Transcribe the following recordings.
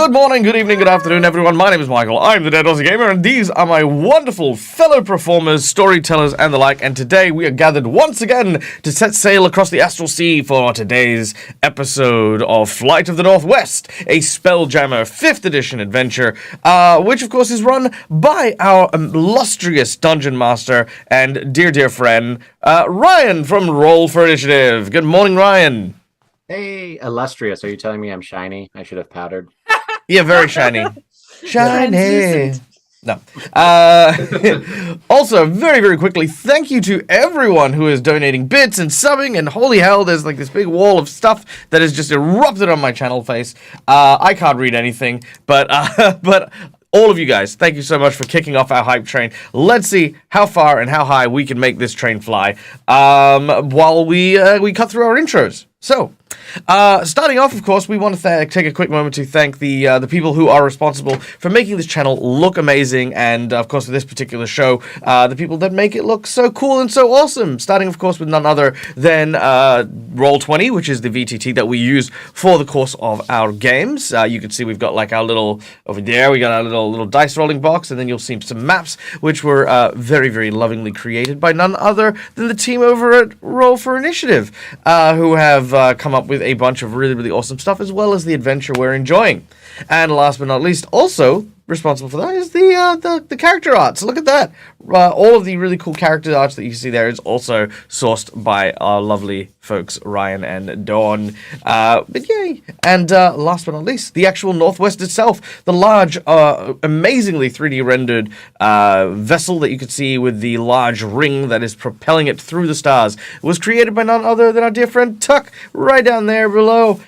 Good morning, good evening, good afternoon, everyone. My name is Michael. I'm the Dead Aussie Gamer, and these are my wonderful fellow performers, storytellers, and the like. And today we are gathered once again to set sail across the astral sea for today's episode of Flight of the Northwest, a Spelljammer 5th edition adventure, which of course is run by our illustrious dungeon master and dear friend, Ryan from Roll for Initiative. Good morning, Ryan. Hey, illustrious. Are you telling me I'm shiny? I should have powdered. Yeah, very shiny. Shiny. No. Also, very quickly, thank you to everyone who is donating bits and subbing, and holy hell, there's like this big wall of stuff that has just erupted on my channel face. I can't read anything, but all of you guys, thank you so much for kicking off our hype train. Let's see how far and how high we can make this train fly while we cut through our intros. So, starting off, of course, we want to take a quick moment to thank the people who are responsible for making this channel look amazing, and of course, for this particular show, the people that make it look so cool and so awesome. Starting, of course, with none other than Roll20, which is the VTT that we use for the course of our games. You can see we've got like our little over there. We got our little dice rolling box, and then you'll see some maps, which were very lovingly created by none other than the team over at Roll for Initiative, who have come up with a bunch of really awesome stuff, as well as the adventure we're enjoying. And last but not least, also responsible for that is the character art. So look at that. All of the really cool character arts that you see there is also sourced by our lovely folks, Ryan and Dawn. But yay. And last but not least, the actual Northwest itself, the large, amazingly 3D rendered vessel that you could see with the large ring that is propelling it through the stars, was created by none other than our dear friend Tuck, right down there below.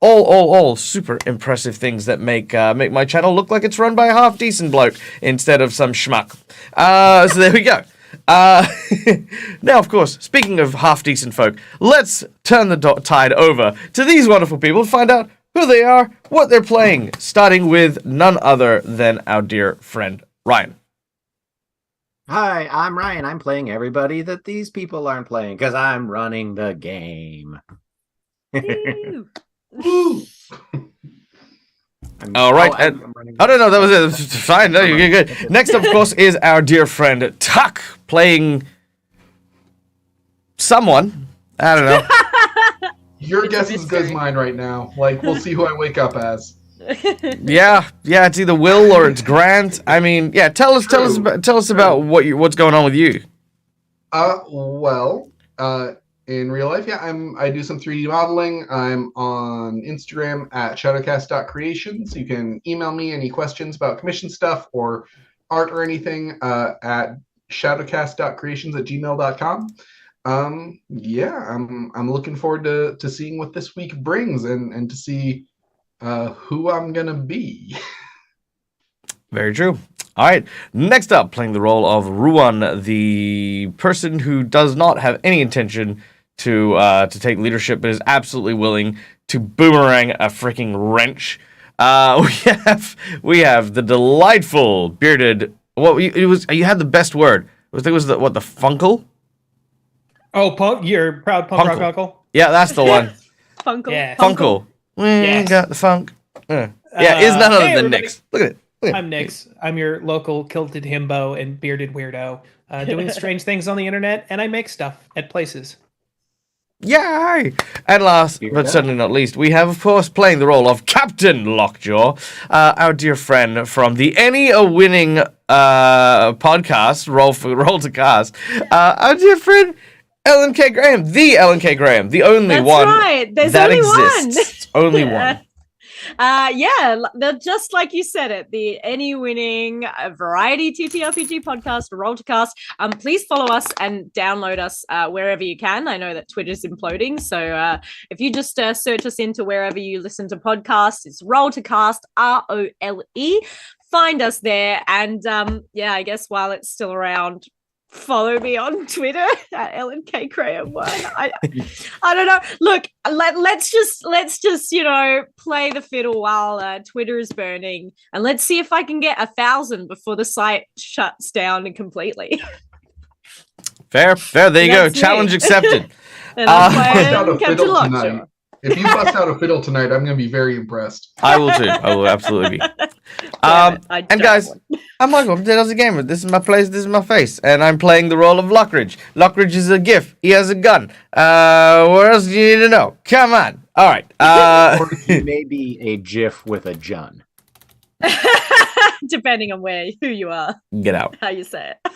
All super impressive things that make my channel look like it's run by a half-decent bloke instead of some schmuck. So there we go. Now, of course, speaking of half-decent folk, let's turn the tide over to these wonderful people to find out who they are, what they're playing, starting with none other than our dear friend, Ryan. Hi, I'm Ryan. I'm playing everybody that these people aren't playing, because I'm running the game. All right. I don't know. That was it. Fine. No, you're good. Next, of course, is our dear friend Tuck playing someone. I don't know. Your guess is as good as mine right now. Like, we'll see who I wake up as. Yeah. It's either Will or it's Grant. I mean, yeah. Tell us about what's going on with you. In real life, yeah, I do some 3D modeling. I'm on Instagram at shadowcast.creations. You can email me any questions about commission stuff or art or anything at shadowcast.creations@gmail.com. I'm looking forward to seeing what this week brings and to see who I'm gonna be. Very true. All right, next up, playing the role of Ruan, the person who does not have any intention to take leadership, but is absolutely willing to boomerang a freaking wrench. We have the delightful bearded. You had the best word. I think it was the Funkle. Oh, you're proud punk rock uncle. Yeah, that's the one. Funkle. Yeah. Funkle. Yes. Got the funk. Yeah, is none other than Nix. Look at it. I'm Nix. I'm your local kilted himbo and bearded weirdo, doing strange things on the internet, and I make stuff at places. Yay! And last, but certainly not least, we have, of course, playing the role of Captain Lockjaw, our dear friend from the Any-a-Winning podcast, Roll to Cast, our dear friend Ellen K. Graham, the Ellen K. Graham, the only one right. There's that only exists. Only one. Just like you said it, the Any-Winning variety TTRPG podcast, Roll to Cast. Please follow us and download us wherever you can. I know that Twitter's imploding, so if you just search us into wherever you listen to podcasts, it's Roll to Cast, ROLE. Find us there, and I guess while it's still around, follow me on Twitter at Ellen K. Graham 1. I don't know. Look, let's just play the fiddle while Twitter is burning, and let's see if I can get 1,000 before the site shuts down completely. Fair. There you go. Challenge accepted. And I'm playing Captain Lockjaw. If you bust out a fiddle tonight, I'm going to be very impressed. I will too. I will absolutely be. Damn it, I And don't guys, want- I'm Michael from Potatoes the Gamer. This is my place, this is my face. And I'm playing the role of Lockridge. Lockridge is a GIF. He has a gun. What else do you need to know? Come on. All right. Or he may be a GIF with a Jun. depending on who you are, Get out. how you say it.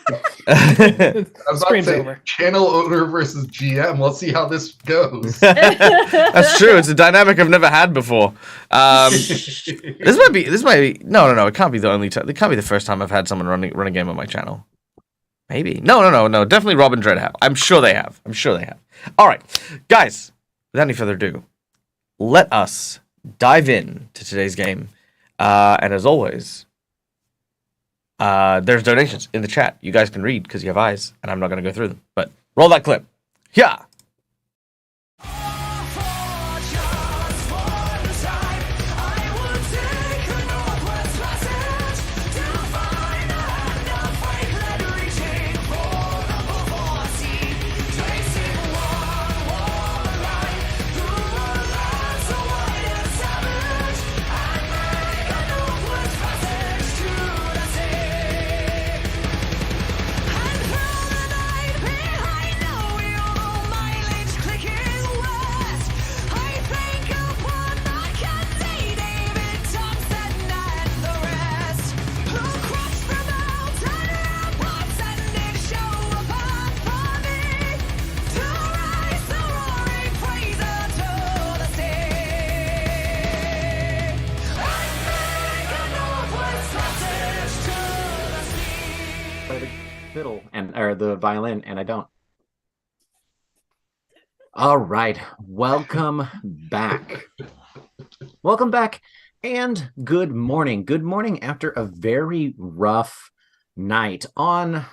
I was about to Scream's say, over. channel owner versus GM. Let's see how this goes. That's true. It's a dynamic I've never had before. This might be. No. It can't be the only time. It can't be the first time I've had someone run a game on my channel. Maybe. No. Definitely Rob and Dread have. I'm sure they have. All right, guys. Without any further ado, let us dive in to today's game. And as always, there's donations in the chat. You guys can read because you have eyes, and I'm not going to go through them. But roll that clip. Yeah. Play the fiddle or the violin, and I don't. All right, welcome back. Welcome back, and good morning. Good morning after a very rough night on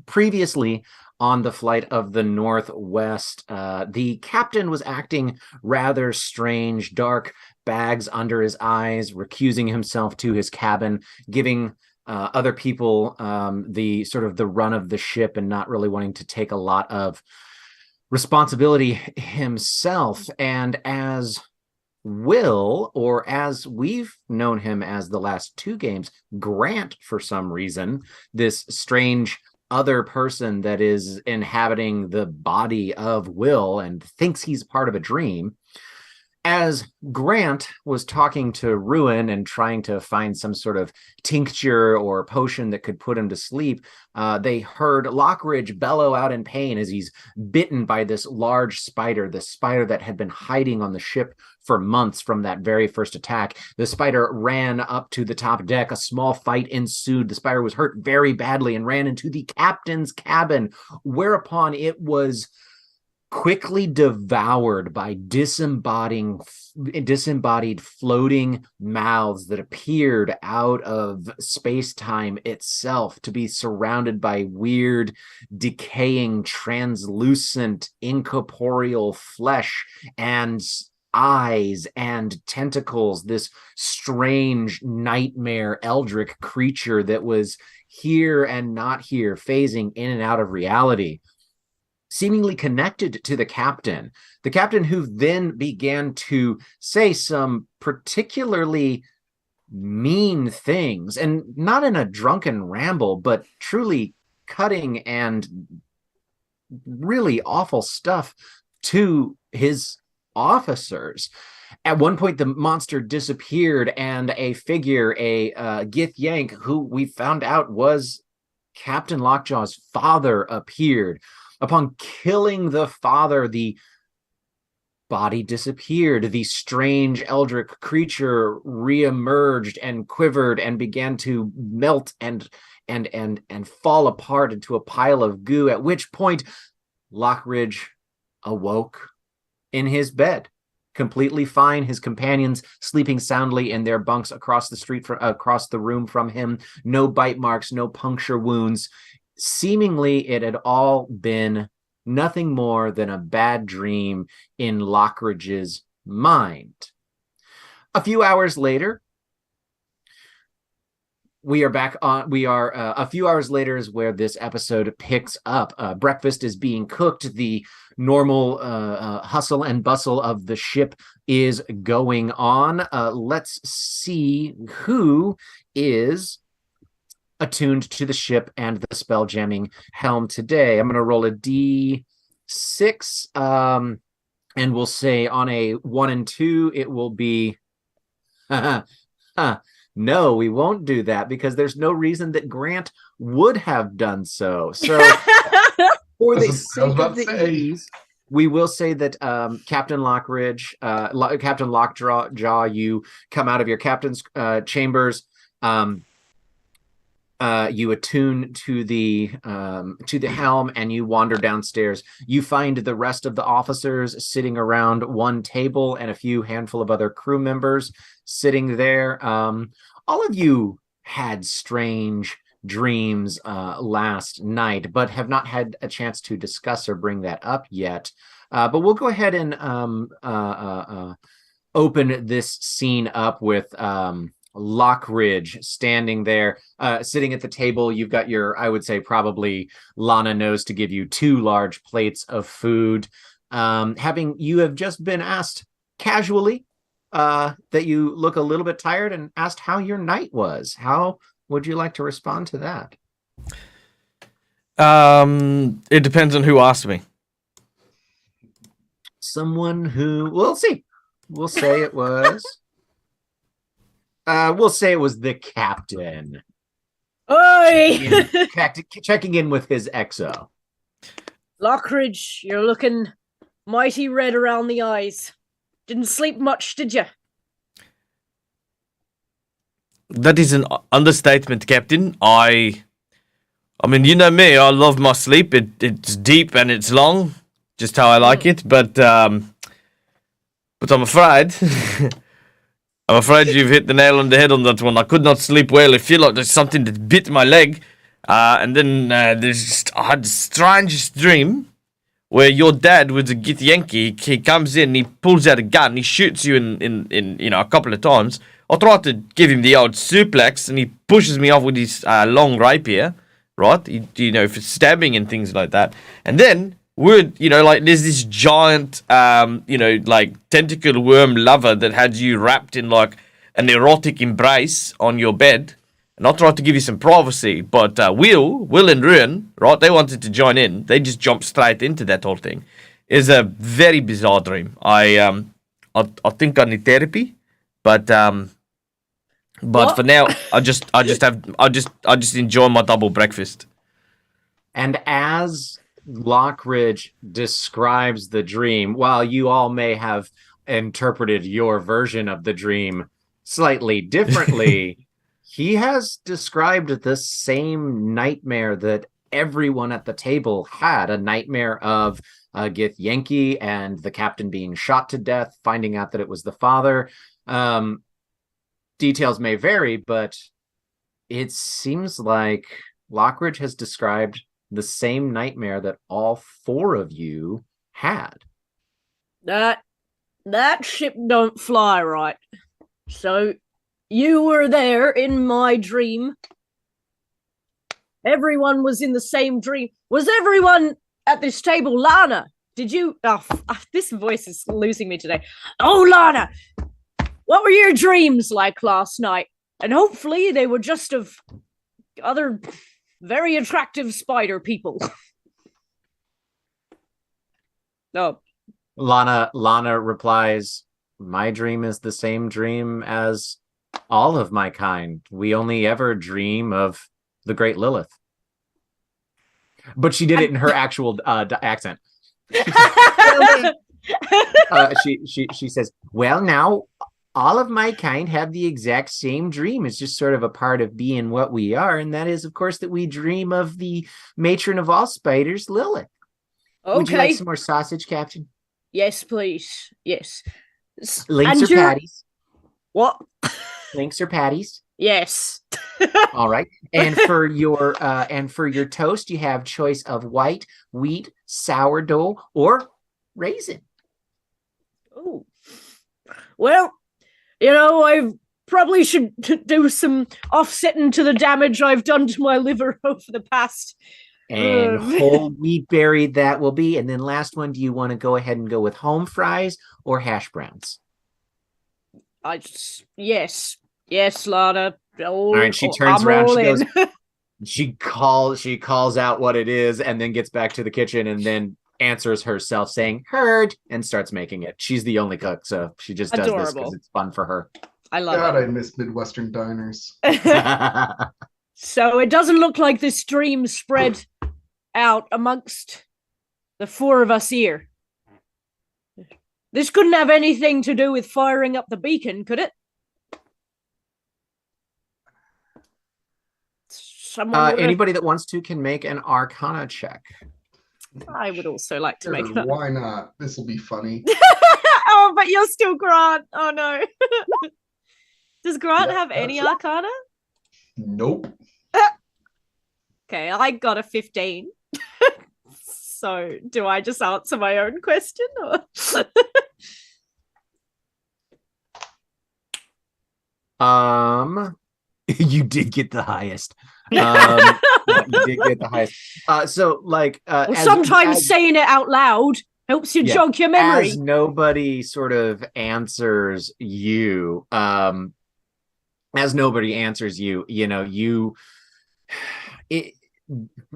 previously on the Flight of the Northwest. The captain was acting rather strange, dark bags under his eyes, recusing himself to his cabin, giving other people the sort of the run of the ship and not really wanting to take a lot of responsibility himself. And as Will, or as we've known him as the last two games, Grant, for some reason, this strange other person that is inhabiting the body of Will and thinks he's part of a dream. As Grant was talking to Ruin and trying to find some sort of tincture or potion that could put him to sleep, they heard Lockridge bellow out in pain as he's bitten by this large spider, the spider that had been hiding on the ship for months from that very first attack. The spider ran up to the top deck. A small fight ensued. The spider was hurt very badly and ran into the captain's cabin, whereupon it was quickly devoured by disembodied floating mouths that appeared out of space-time itself to be surrounded by weird, decaying, translucent, incorporeal flesh and eyes and tentacles, this strange nightmare eldritch creature that was here and not here, phasing in and out of reality, seemingly connected to the captain who then began to say some particularly mean things, and not in a drunken ramble, but truly cutting and really awful stuff to his officers. At one point, the monster disappeared, and a figure, a Gith Yank, who we found out was Captain Lockjaw's father, appeared. Upon killing the father, the body disappeared. The strange eldritch creature reemerged and quivered and began to melt and fall apart into a pile of goo, at which point Lockridge awoke in his bed, completely fine, his companions sleeping soundly in their bunks across the street, across the room from him. No bite marks, no puncture wounds. Seemingly, it had all been nothing more than a bad dream in Lockridge's mind. A few hours later, We are back on. We are a few hours later is where this episode picks up. Breakfast is being cooked. The normal hustle and bustle of the ship is going on. Let's see who is attuned to the ship and the spell jamming helm today. I'm going to roll a d6, and we'll say on a 1 and 2, it will be. No, we won't do that because there's no reason that Grant would have done so. So, for the sake of the ease, we will say that Captain Lockridge, Captain Lockjaw, you come out of your captain's chambers. You attune to the helm and you wander downstairs. You find the rest of the officers sitting around one table and a few handful of other crew members sitting there. All of you had strange dreams last night, but have not had a chance to discuss or bring that up yet. But we'll go ahead and open this scene up with Lockridge standing there, sitting at the table. You've got I would say probably Lana knows to give you 2 large plates of food. You have just been asked casually that you look a little bit tired and asked how your night was. How would you like to respond to that? It depends on who asked me. Someone who, we'll see. We'll say it was. We'll say it was the captain. Oi! Checking in with his XO. Lockridge, you're looking mighty red around the eyes. Didn't sleep much, did you? That is an understatement, Captain. I mean, you know me. I love my sleep. It's deep and it's long, just how I like it. But I'm afraid, I'm afraid you've hit the nail on the head on that one. I could not sleep well. I feel like there's something that bit my leg, and then I had the strangest dream where your dad was a Gith Yankee. He comes in, he pulls out a gun, he shoots you in a couple of times. I tried to give him the old suplex, and he pushes me off with his long rapier, right? For stabbing and things like that. And then there's this giant, tentacle worm lover that had you wrapped in like an erotic embrace on your bed. And I tried to give you some privacy, but Will and Ruin, right? They wanted to join in. They just jumped straight into that whole thing. It's a very bizarre dream. I think I need therapy, but for now, I just enjoy my double breakfast. And as Lockridge describes the dream, while you all may have interpreted your version of the dream slightly differently, he has described the same nightmare that everyone at the table had, a nightmare of Gith Yankee and the captain being shot to death, finding out that it was the father. Details may vary, but it seems like Lockridge has described the same nightmare that all 4 of you had. That ship don't fly right. So you were there in my dream. Everyone was in the same dream. Was everyone at this table Lana? Did you... Oh, this voice is losing me today. Oh, Lana! What were your dreams like last night? And hopefully they were just of other very attractive spider people. No. Lana replies, my dream is the same dream as all of my kind. We only ever dream of the great Lilith. But she did it in her actual accent. She says, well, now all of my kind have the exact same dream. It's just sort of a part of being what we are. And that is, of course, that we dream of the matron of all spiders, Lilith. Okay. Would you like some more sausage, Captain? Yes, please. Yes. Links or patties? What? Links or patties? Yes. All right. And for your toast, you have choice of white, wheat, sourdough, or raisin. Oh. Well, I've probably should do some offsetting to the damage I've done to my liver over the past. And whole wheat berry that will be. And then last one, do you want to go ahead and go with home fries or hash browns? Yes, Lana. All right, she turns around, she goes, she calls out what it is and then gets back to the kitchen and then answers herself saying, heard, and starts making it. She's the only cook, so she just does this because it's fun for her. I love God, it. I miss Midwestern diners. So it doesn't look like this dream spread out amongst the four of us here. This couldn't have anything to do with firing up the beacon, could it? Anybody that wants to can make an Arcana check. I would also like to Sure, make that. why not? This will be funny. Oh, but you're still Grant. Oh no. Does Grant have any Arcana? Nope. Okay, I got a 15. So do I just answer my own question? Or? You did get the highest. You did get the highest. So like well, sometimes saying it out loud helps you jog your memory. As nobody sort of answers you,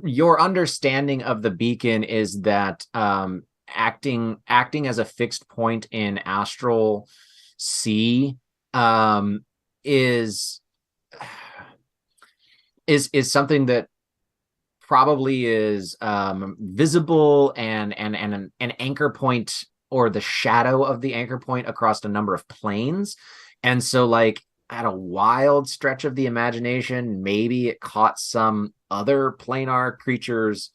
your understanding of the beacon is that acting as a fixed point in astral sea is something that probably is visible and an anchor point or the shadow of the anchor point across a number of planes. And so like at a wild stretch of the imagination, maybe it caught some other planar creature's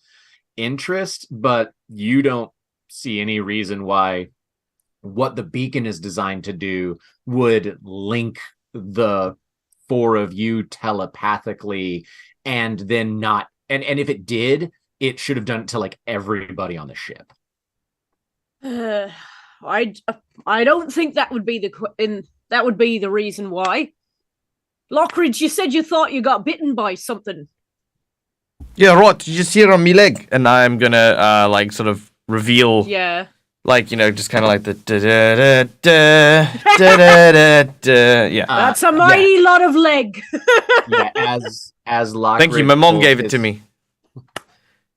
interest, but you don't see any reason why what the beacon is designed to do would link the four of you telepathically and then not, and if it did, it should have done it to like everybody on the ship. I don't think that would be the reason why. Lockridge, you said you thought you got bitten by something. Yeah, right. You just hear on me leg, and I'm gonna like sort of reveal. Yeah. Like, you know, just kind of like the da da da da da da da. Yeah. That's a mighty lot of leg. Yeah, as Lockridge. Thank you. My mom gave it to me.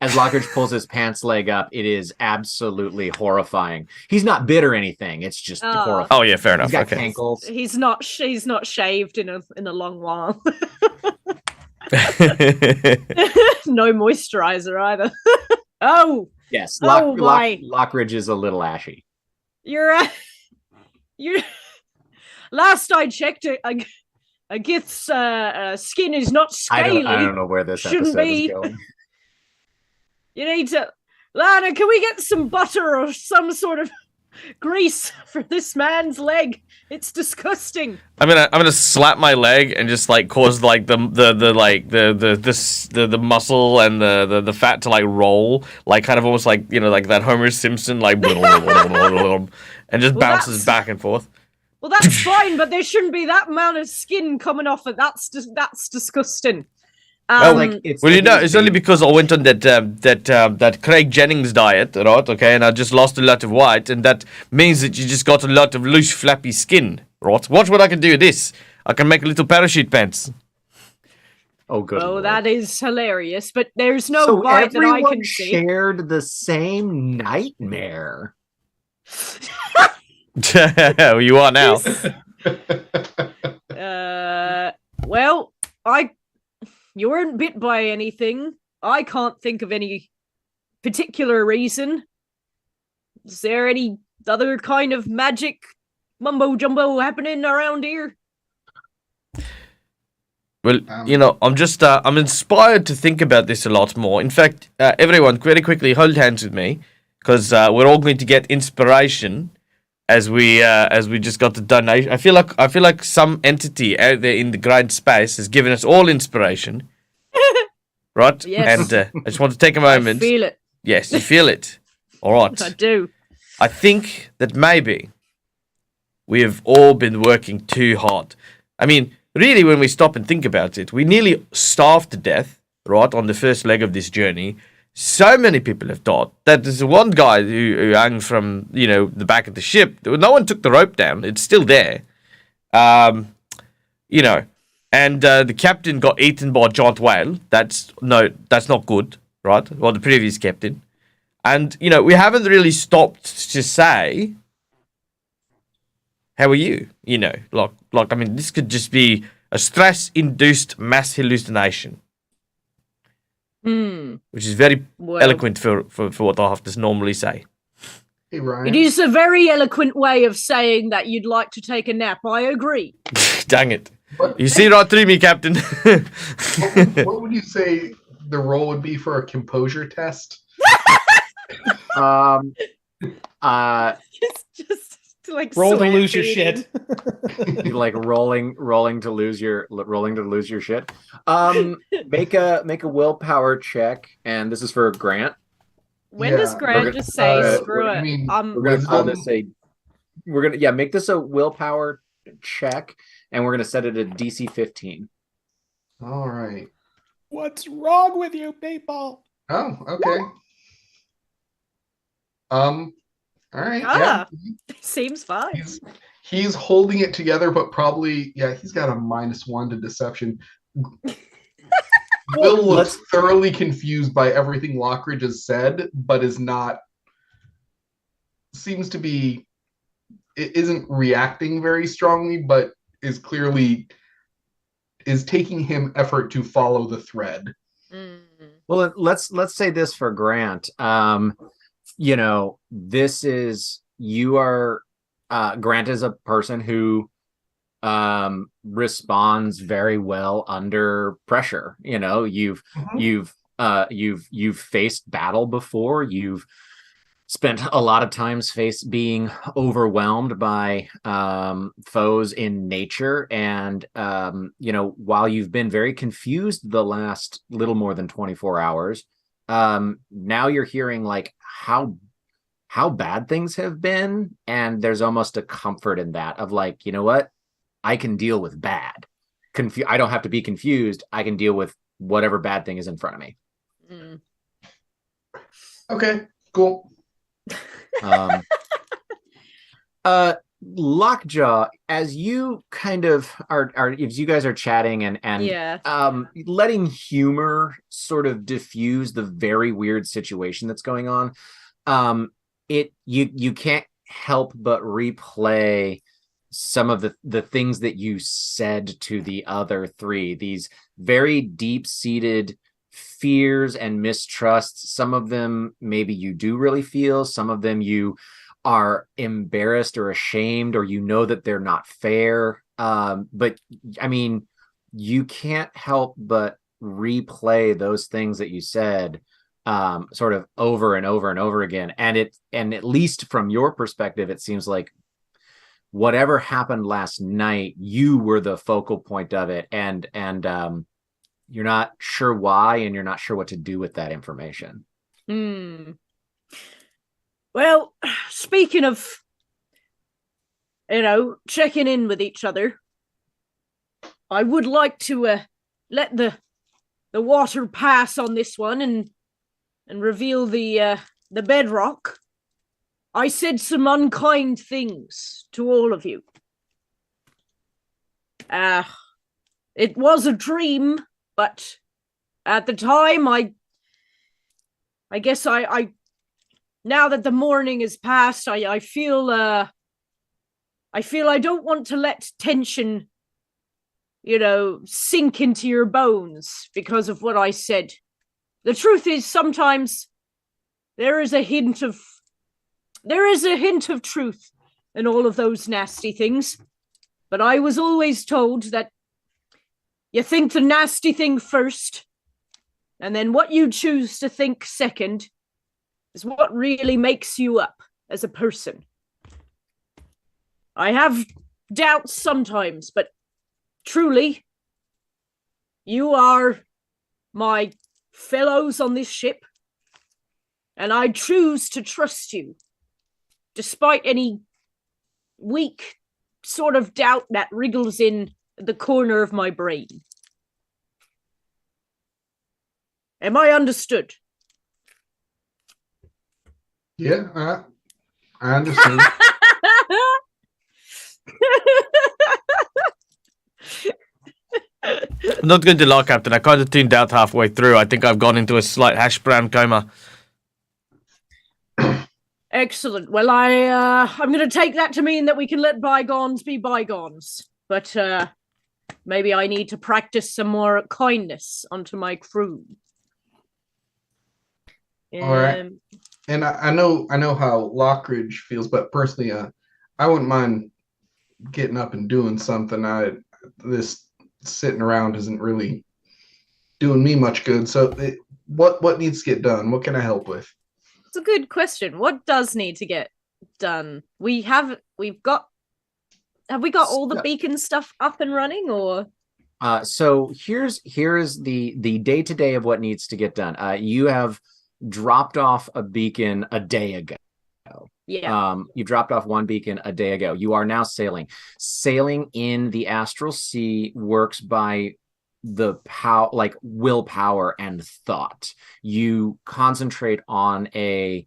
As Lockridge pulls his pants leg up, it is absolutely horrifying. He's not bit or anything. It's just horrifying. Oh yeah, fair enough. He's got Okay. ankles. He's not shaved in a long while. No moisturizer either. Oh. Yes, my. Lockridge is a little ashy. You're last I checked, a Gith's skin is not scaly. I don't know where this Shouldn't episode be. is going. You need to, Lana, can we get some butter or some sort of grease for this man's leg? It's disgusting. I'm gonna slap my leg and just like cause like the muscle and the fat to like roll, like kind of almost like, you know, like that Homer Simpson like and just bounces back and forth. Well, that's fine, but there shouldn't be that amount of skin coming off it. That's disgusting. It's only because I went on that Craig Jennings diet, right? Okay, and I just lost a lot of weight, and that means that you just got a lot of loose, flappy skin, right? Watch what I can do with this. I can make little parachute pants. Oh, good. Oh, Lord. That is hilarious, but there's no bite that I can see. Shared the same nightmare. You are now. Well, you weren't bit by anything. I can't think of any particular reason. Is there any other kind of magic mumbo jumbo happening around here? Well, you know, I'm inspired to think about this a lot more. In fact, everyone, very quickly, hold hands with me, because we're all going to get inspiration as we just got the donation. I feel like some entity out there in the great space has given us all inspiration, right? Yes. And I just want to take a moment. I feel it. Yes, you feel it. All right. I do. I think that maybe we have all been working too hard. I mean, really, when we stop and think about it, we nearly starved to death, right, on the first leg of this journey. So many people have died that there's one guy who hung from, the back of the ship. No one took the rope down. It's still there. Um, you know, and the captain got eaten by a giant whale. That's not good, right? Well, the previous captain. And, we haven't really stopped to say, how are you? I mean, this could just be a stress-induced mass hallucination. Which is very eloquent for what I have to normally say. Hey, Ryan. It is a very eloquent way of saying that you'd like to take a nap. I agree. Dang it. What? You see right through me, Captain. What would you say the role would be for a composure test? Just like Roll to sweat lose your beading. shit. You like rolling to lose your shit. Make a willpower check, and this is for Grant. When does Grant just say screw what do it? you mean? We're gonna call Wisdom? this make this a willpower check, and we're gonna set it at DC 15. All right. What's wrong with you people? Oh, okay. All right. Yeah. Seems fine. He's holding it together, but probably, he's got a -1 to deception. Will looks thoroughly confused by everything Lockridge has said, but seems to be, it isn't reacting very strongly, but is taking him effort to follow the thread. Well, let's say this for Grant. This is Grant is a person who responds very well under pressure. You've faced battle before. You've spent a lot of times being overwhelmed by foes in nature, and while you've been very confused the last little more than 24 hours, now you're hearing like how bad things have been, and there's almost a comfort in that of like, you know what, I can deal with bad. I don't have to be confused. I can deal with whatever bad thing is in front of me. Okay, cool. Lockjaw, as you kind of are if you guys are chatting and letting humor sort of diffuse the very weird situation that's going on, you can't help but replay some of the things that you said to the other three, these very deep-seated fears and mistrusts. Some of them maybe you do really feel, some of them you are embarrassed or ashamed, or that they're not fair. But I mean, you can't help but replay those things that you said sort of over and over and over again. And at least from your perspective, it seems like whatever happened last night, you were the focal point of it, and you're not sure why, and you're not sure what to do with that information. Well, speaking of, checking in with each other, I would like to let the water pass on this one and reveal the bedrock. I said some unkind things to all of you. It was a dream, but at the time, I guess I now that the morning has passed, I feel I don't want to let tension, sink into your bones because of what I said. The truth is, sometimes there is a hint of truth in all of those nasty things. But I was always told that you think the nasty thing first, and then what you choose to think second is what really makes you up as a person. I have doubts sometimes, but truly, you are my fellows on this ship, and I choose to trust you, despite any weak sort of doubt that wriggles in the corner of my brain. Am I understood? Yeah, I understand. I'm not going to lie, Captain. I kind of tuned out halfway through. I think I've gone into a slight hash brown coma. Excellent. Well, I'm going to take that to mean that we can let bygones be bygones. But maybe I need to practice some more kindness onto my crew. All right. And I know how Lockridge feels, but personally, I wouldn't mind getting up and doing something. This sitting around isn't really doing me much good. So what needs to get done? What can I help with? It's a good question. What does need to get done? Have we got all the beacon stuff up and running, or? So here's the day-to-day of what needs to get done. You have dropped off a beacon a day ago. Yeah. You dropped off one beacon a day ago. You are now sailing. Sailing in the astral sea works by the willpower and thought. You concentrate on a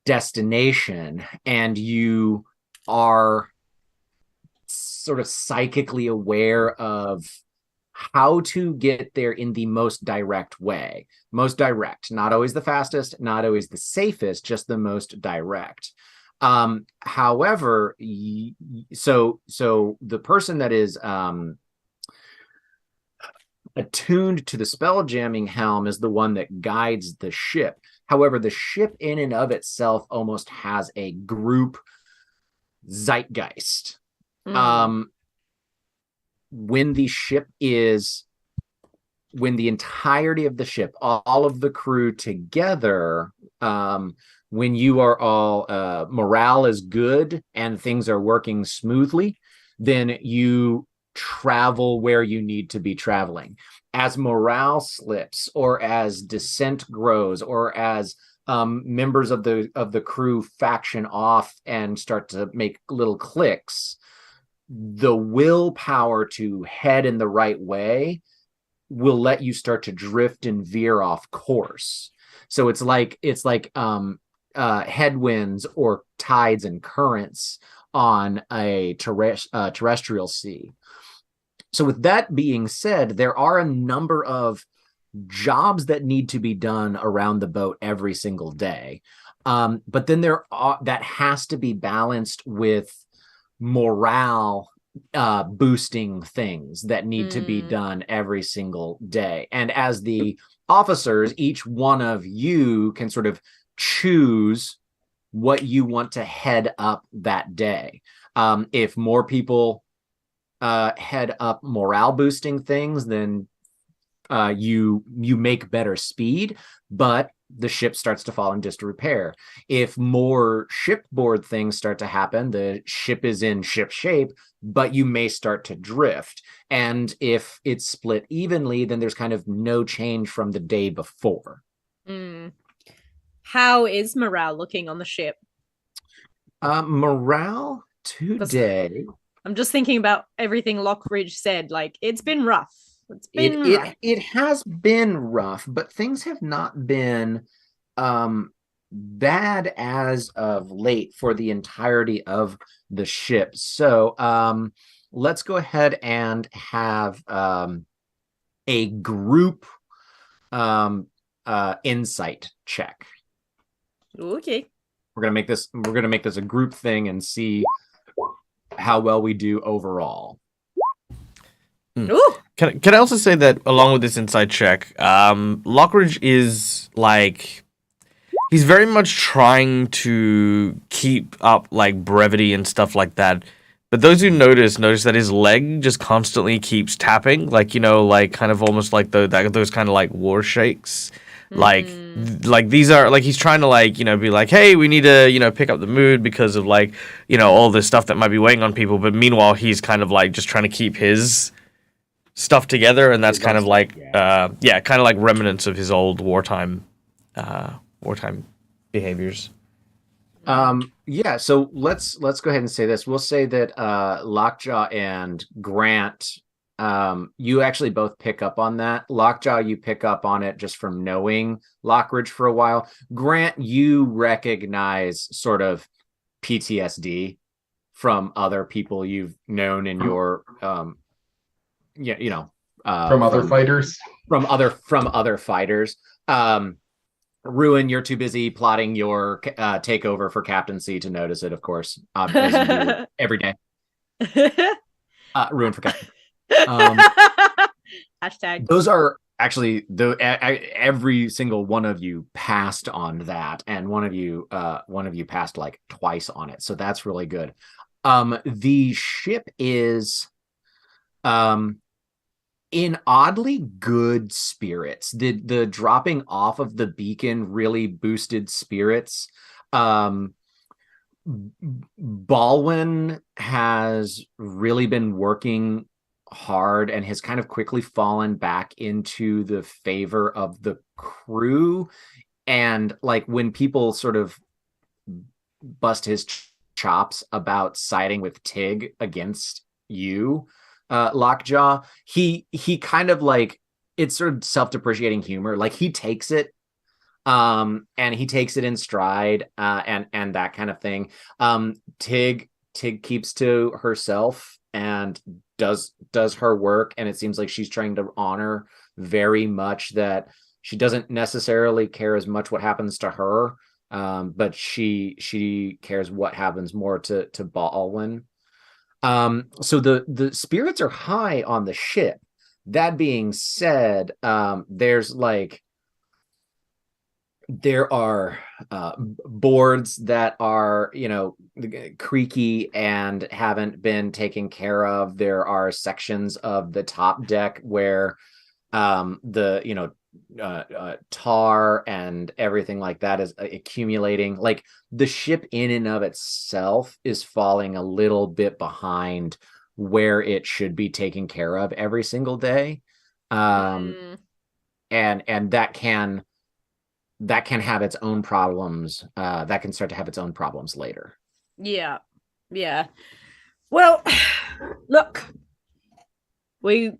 destination and you are sort of psychically aware of how to get there in the most direct way. Most direct, not always the fastest, not always the safest, just the most direct. However, so the person that is attuned to the spell jamming helm is the one that guides the ship. However, the ship in and of itself almost has a group zeitgeist. When the entirety of the ship, all of the crew together, when you are all morale is good and things are working smoothly, then you travel where you need to be traveling. As morale slips, or as dissent grows, or as members of the crew faction off and start to make little cliques, the willpower to head in the right way will let you start to drift and veer off course. So it's like headwinds or tides and currents on a terrestrial sea. So with that being said, there are a number of jobs that need to be done around the boat every single day. But then that has to be balanced with morale boosting things that need to be done every single day. And as the officers, each one of you can sort of choose what you want to head up that day. If more people head up morale boosting things, then you make better speed, but the ship starts to fall in disrepair. If more shipboard things start to happen, the ship is in ship shape, but you may start to drift. And if it's split evenly, then there's kind of no change from the day before. How is morale looking on the ship? Morale today. I'm just thinking about everything Lockridge said. Like, it's been rough. It has been rough, but things have not been bad as of late for the entirety of the ship. So let's go ahead and have a group insight check. Okay. We're gonna make this a group thing and see how well we do overall. Ooh. Can I also say that along with this inside check, Lockridge is like, he's very much trying to keep up like brevity and stuff like that. But those who notice that his leg just constantly keeps tapping, like, you know, like kind of almost like those kind of like war shakes. Like these are like, he's trying to like, you know, be like, hey, we need to, you know, pick up the mood because of like, you know, all this stuff that might be weighing on people. But meanwhile, he's kind of like just trying to keep his stuff together, and that's kind of like kind of like remnants of his old wartime behaviors. So let's go ahead and say this. We'll say that Lockjaw and Grant you actually both pick up on that. Lockjaw, you pick up on it just from knowing Lockridge for a while. Grant, you recognize sort of PTSD from other people you've known in your from other fighters. From other fighters. Ruin, you're too busy plotting your takeover for captaincy to notice it, of course, as you do every day. Ruin for captain. Hashtag. Those are actually every single one of you passed on that, and one of you passed like twice on it, so that's really good. The ship is in oddly good spirits. The dropping off of the beacon really boosted spirits. Balwin has really been working hard and has kind of quickly fallen back into the favor of the crew. And like when people sort of bust his chops about siding with Tig against you, Lockjaw, he kind of like, it's sort of self-depreciating humor. Like he takes it, and he takes it in stride, and that kind of thing. Tig keeps to herself and does her work, and it seems like she's trying to honor very much that she doesn't necessarily care as much what happens to her, but she cares what happens more to Balwin. So the spirits are high on the ship. That being said, there are boards that are, creaky and haven't been taken care of. There are sections of the top deck where tar and everything like that is accumulating. Like the ship in and of itself is falling a little bit behind where it should be taken care of every single day. And that can have its own problems. That can start to have its own problems later. Yeah. Well, look, we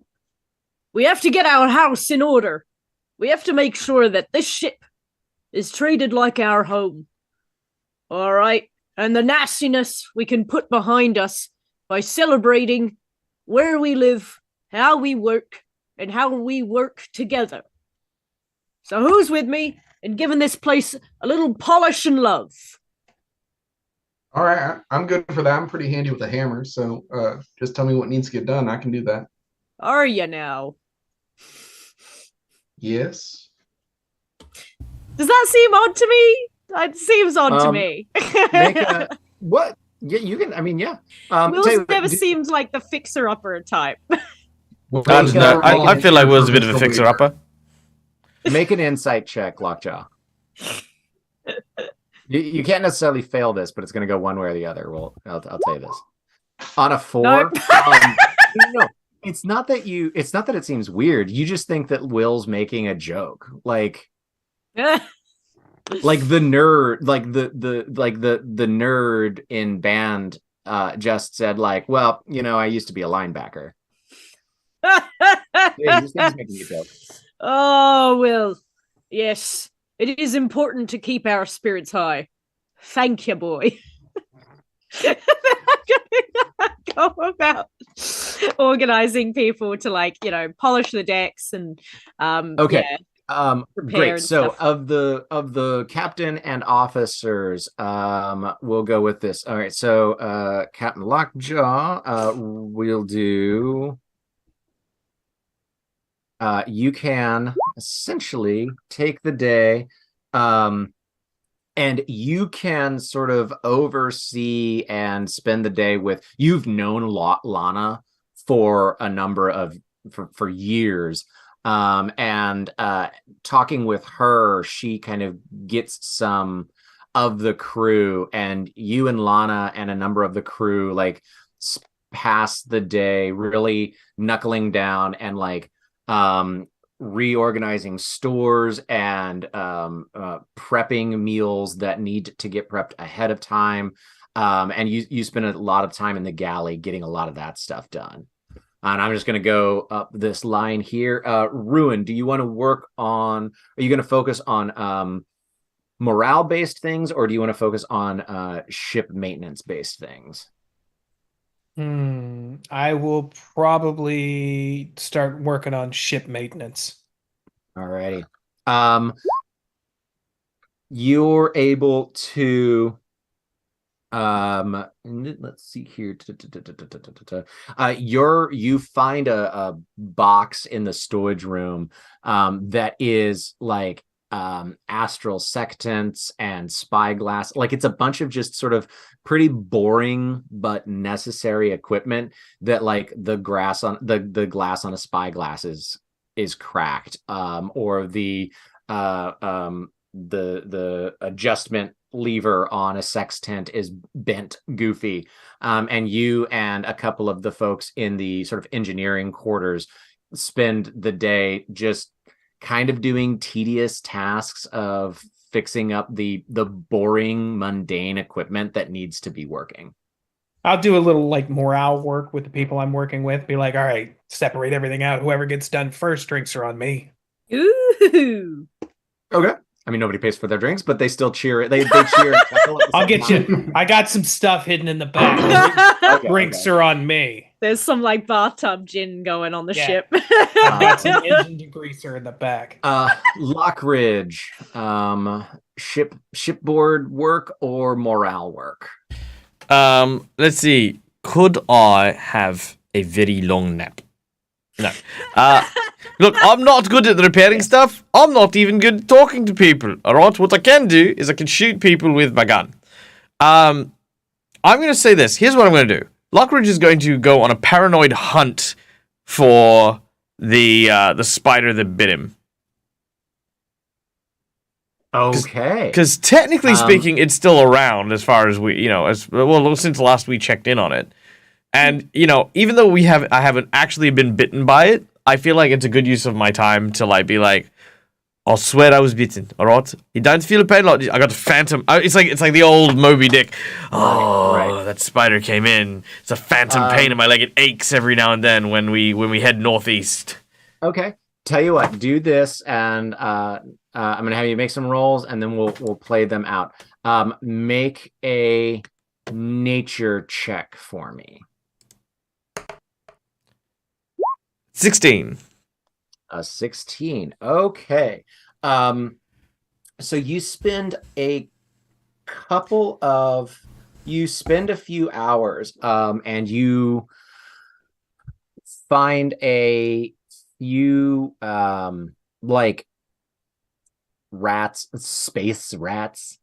have to get our house in order. We have to make sure that this ship is treated like our home. All right? And the nastiness we can put behind us by celebrating where we live, how we work, and how we work together. So who's with me in giving this place a little polish and love? All right, I'm good for that. I'm pretty handy with a hammer, so just tell me what needs to get done. I can do that. Are you now? Yes. Does that seem odd to me? It seems odd to me. What? Yeah, you can. I mean, yeah. Will's never seemed like the fixer-upper type. I feel like Will's a bit of a fixer-upper. Make an insight check, Lockjaw. You can't necessarily fail this, but it's going to go one way or the other. Well, I'll tell you this. On a 4, Nope. no, it's not that it seems weird. You just think that Will's making a joke, like the nerd, the nerd in band just said like, well, I used to be a linebacker. Yeah, he's making a joke. Oh, Will. Yes, it is important to keep our spirits high. Thank you, boy. Go about organizing people to polish the decks and okay. Yeah, great. So stuff. of the captain and officers, we'll go with this. All right. So Captain Lockjaw, we'll do. You can essentially take the day, and you can sort of oversee and spend the day with. You've known Lana for a number of for years, and talking with her, she kind of gets some of the crew, and you and Lana and a number of the crew pass the day really knuckling down and reorganizing stores and prepping meals that need to get prepped ahead of time. And you spend a lot of time in the galley getting a lot of that stuff done. And I'm just going to go up this line here. Ruin, do you want to work on, are you going to focus on morale-based things, or do you want to focus on ship maintenance-based things? I will probably start working on ship maintenance. Alrighty. You're able to let's see here. You find a box in the storage room that is like astral sectants and spyglass. Like it's a bunch of just sort of pretty boring but necessary equipment that like the glass on a spyglass is cracked, or the adjustment lever on a sextant is bent goofy, and you and a couple of the folks in the sort of engineering quarters spend the day just kind of doing tedious tasks of fixing up the boring mundane equipment that needs to be working. I'll do a little like morale work with the people I'm working with. Be like, all right, separate everything out. Whoever gets done first, drinks are on me. Ooh. Okay. I mean, nobody pays for their drinks, but they still cheer. They cheer. I'll get you. I got some stuff hidden in the back. Drinks are on me. There's some like bathtub gin going on the ship. I've got some engine degreaser in the back. Lockridge, shipboard work or morale work? Let's see. Could I have a very long nap? No. Look, I'm not good at repairing stuff. I'm not even good at talking to people. All right, what I can do is I can shoot people with my gun. I'm going to say this. Here's what I'm going to do. Lockridge is going to go on a paranoid hunt for the spider that bit him. Okay. Because technically speaking, it's still around as far as since last we checked in on it. And, even though I haven't actually been bitten by it, I feel like it's a good use of my time to like be like, I'll swear I was bitten, all right? You don't feel a pain. Like, I got a phantom. It's like the old Moby Dick. Oh, right. That spider came in. It's a phantom pain in my leg. It aches every now and then when we head northeast. Okay. Tell you what, do this, and I'm gonna have you make some rolls, and then we'll play them out. Make a nature check for me. 16. 16. Okay. So you spend a few hours, and you find a few like space rats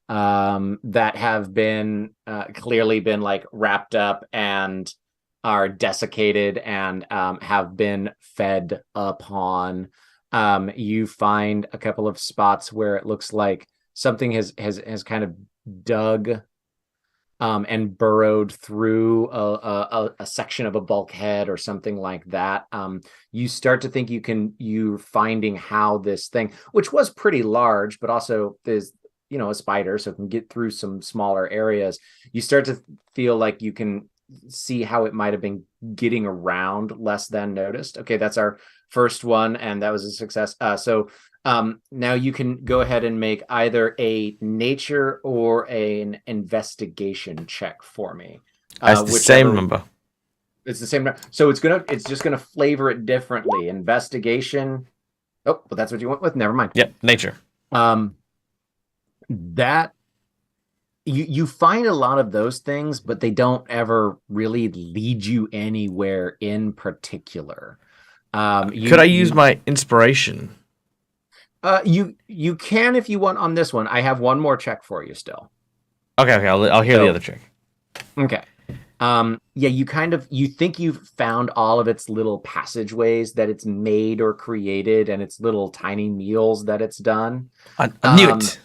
that have been clearly been like wrapped up and are desiccated and have been fed upon. You find a couple of spots where it looks like something has kind of dug and burrowed through a section of a bulkhead or something like that. You start to think you're finding how this thing, which was pretty large, but also there's a spider, so it can get through some smaller areas. You start to feel like you can see how it might have been getting around less than noticed. Okay, that's our first one, and that was a success. So now you can go ahead and make either a nature or an investigation check for me. It's the same number. It's the same number. So it's just gonna flavor it differently. Investigation. Oh, but that's what you went with. Never mind. Yep, nature. That you find a lot of those things, but they don't ever really lead you anywhere in particular. Could I use my inspiration? You can if you want on this one. I have one more check for you still. Okay. I'll hear the other check. Okay. You think you've found all of its little passageways that it's made or created, and its little tiny meals that it's done. I knew it.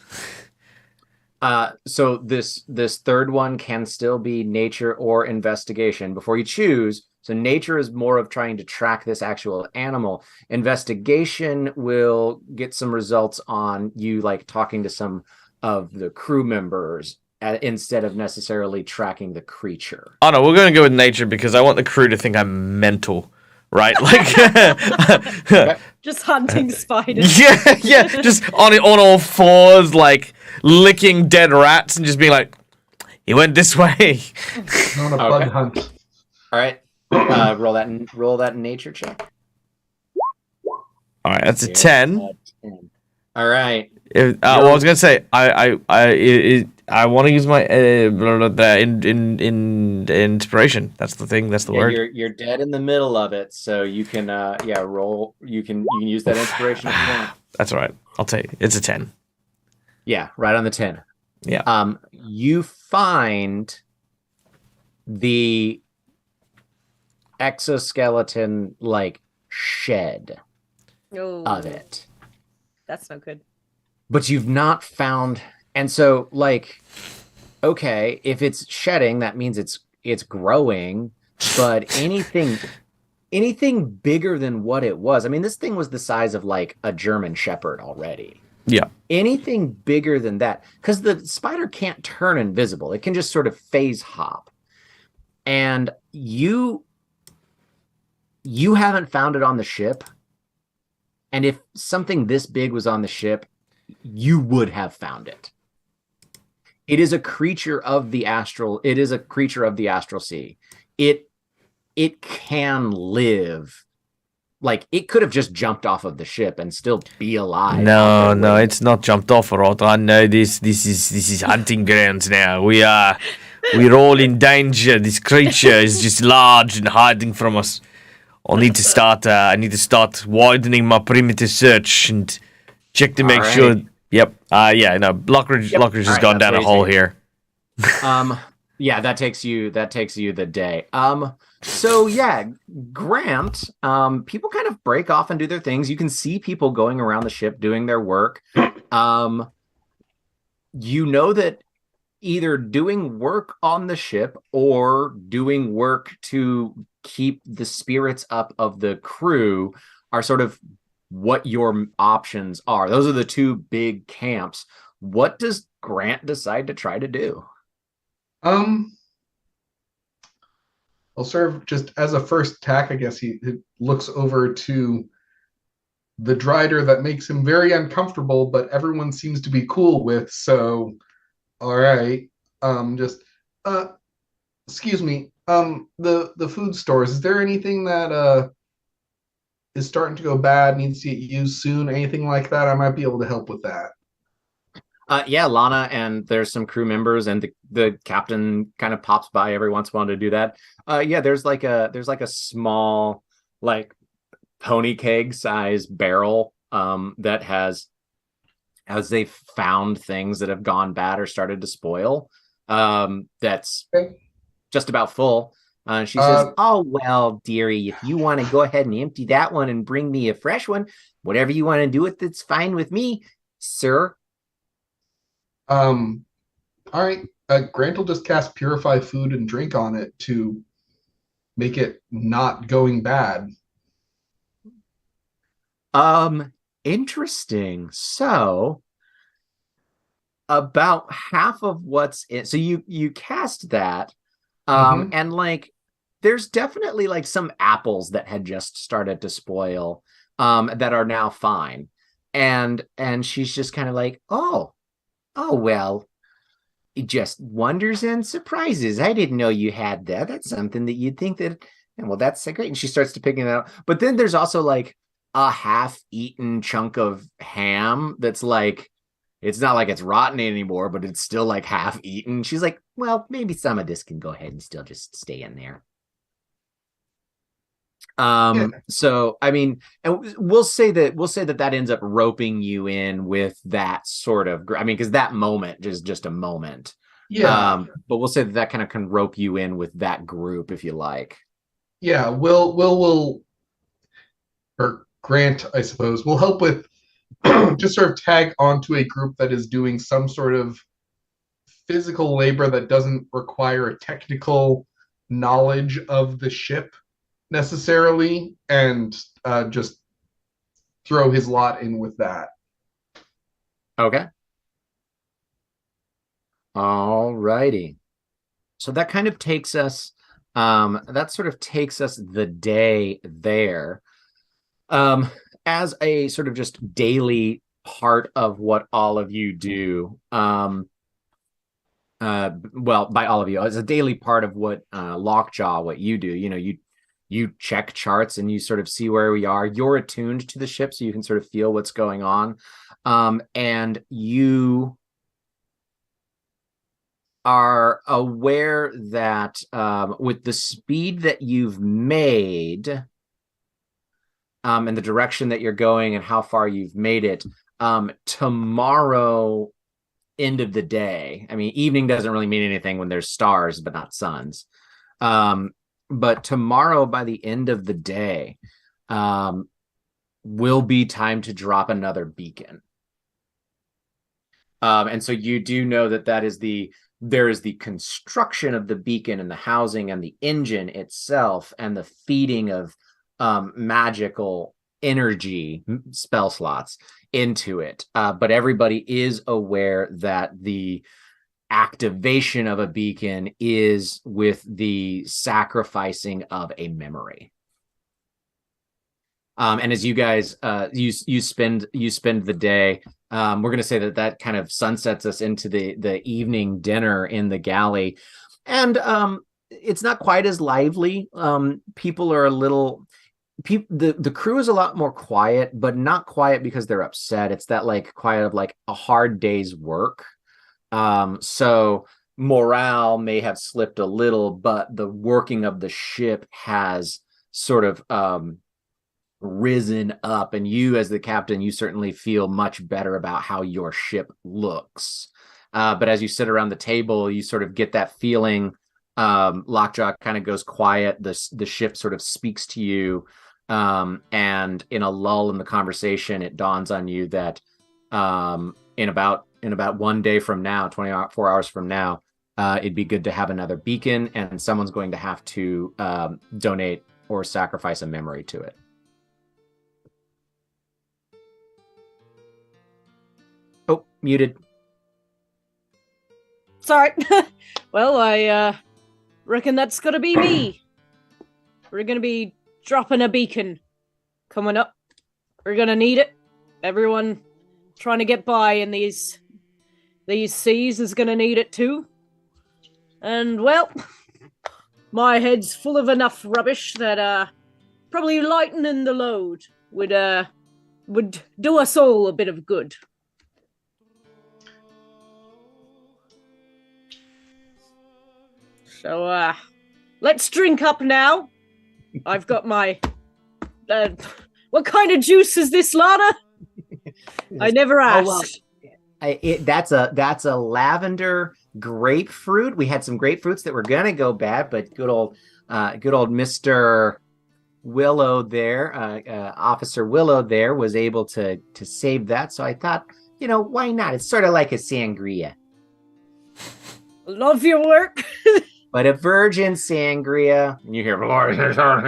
So this third one can still be nature or investigation before you choose. So nature is more of trying to track this actual animal. Investigation will get some results on you, like talking to some of the crew members instead of necessarily tracking the creature. Oh no, we're going to go with nature because I want the crew to think I'm mental, right? Like, Just hunting spiders. yeah, just on all fours, like licking dead rats and just being like, "He went this way." On a bug hunt. All right, roll that nature check. All right, that's a 10. All right. Well, I was gonna say I want to use my in inspiration. That's the thing. That's the word. You're dead in the middle of it, so you can roll. You can use that inspiration if you want. That's all right. I'll take it. It's a 10. Yeah, right on the 10. Yeah. You find the exoskeleton like shed of it. That's no good. But you've not found, and so like, okay, if it's shedding, that means it's growing, but anything bigger than what it was. I mean, this thing was the size of like a German Shepherd already. Yeah. Anything bigger than that, because the spider can't turn invisible. It can just sort of phase hop. And you haven't found it on the ship. And if something this big was on the ship, you would have found it. It is a creature of the astral. It is a creature of the astral sea. It can live. Like, it could have just jumped off of the ship and still be alive. No, it's not jumped off, or I know this is hunting grounds now. We're all in danger. This creature is just large and hiding from us. I need to start widening my perimeter search and check to make sure. Yep. Blockridge has gone down a hole here. Yeah, that takes you the day. So yeah, Grant, people kind of break off and do their things. You can see people going around the ship doing their work. You know that either doing work on the ship or doing work to keep the spirits up of the crew are sort of what your options are. Those are the two big camps. What does Grant decide to try to do? I'll serve just as a first attack. I guess he looks over to the Drider that makes him very uncomfortable, but everyone seems to be cool with. So, all right, excuse me. The food stores. Is there anything that is starting to go bad, needs to get used soon? Anything like that? I might be able to help with that. Yeah, Lana and there's some crew members and the captain kind of pops by every once in a while to do that. Yeah, there's like a small like pony keg size barrel that has, as they've found things that have gone bad or started to spoil, that's just about full. She says, "Oh well, dearie, if you want to go ahead and empty that one and bring me a fresh one, whatever you want to do with it's fine with me, sir." All right. Grant will just cast Purify Food and Drink on it to make it not going bad. Interesting. So about half of what's in, so you cast that, and like there's definitely like some apples that had just started to spoil, that are now fine, and she's just kind of like, oh well, just wonders and surprises. I didn't know you had that. That's something that you'd think that, and well, that's so great. And she starts to picking it out. But then there's also like a half-eaten chunk of ham that's like, it's not like it's rotten anymore, but it's still like half-eaten. She's like, well, maybe some of this can go ahead and still just stay in there. So I mean, and we'll say that ends up roping you in with that sort of, I mean, because that moment is just a moment. Yeah. But we'll say that kind of can rope you in with that group if you like. Yeah, we'll or Grant, I suppose, will help with just sort of tag onto a group that is doing some sort of physical labor that doesn't require a technical knowledge of the ship necessarily, and just throw his lot in with that. Okay. All righty. So that kind of takes us, the day there. As a sort of just daily part of what all of you do. Well, by all of you, as a daily part of what Lockjaw, what you do, you check charts and you sort of see where we are. You're attuned to the ship, so you can sort of feel what's going on. And you are aware that with the speed that you've made and the direction that you're going and how far you've made it, tomorrow, end of the day, I mean, evening doesn't really mean anything when there's stars, but not suns. But tomorrow, by the end of the day, will be time to drop another beacon. And so you do know that there is the construction of the beacon and the housing and the engine itself and the feeding of magical energy spell slots into it. But everybody is aware that the activation of a beacon is with the sacrificing of a memory. And as you guys you spend the day, we're going to say that kind of sunsets us into the evening dinner in the galley, and it's not quite as lively. People are a little. The crew is a lot more quiet, but not quiet because they're upset. It's that like quiet of like a hard day's work. So morale may have slipped a little, but the working of the ship has sort of risen up, and you as the captain, you certainly feel much better about how your ship looks. But as you sit around the table, you sort of get that feeling. Lockjaw kind of goes quiet. The ship sort of speaks to you, and in a lull in the conversation, it dawns on you that in about 1 day from now, 24 hours from now, it'd be good to have another beacon, and someone's going to have to donate or sacrifice a memory to it. Oh, muted. Sorry. Well, I reckon that's gonna be me. We're gonna be dropping a beacon coming up. We're gonna need it. Everyone trying to get by in these seas is gonna need it too. And well, my head's full of enough rubbish that probably lightening the load would do us all a bit of good. So, let's drink up now. I've got my... what kind of juice is this, Lana? I never asked. Oh, well, that's a lavender grapefruit. We had some grapefruits that were gonna go bad, but good old Mr. Willow there, Officer Willow there, was able to save that. So I thought, why not? It's sort of like a sangria. Love your work. But a virgin sangria, and you hear, it's not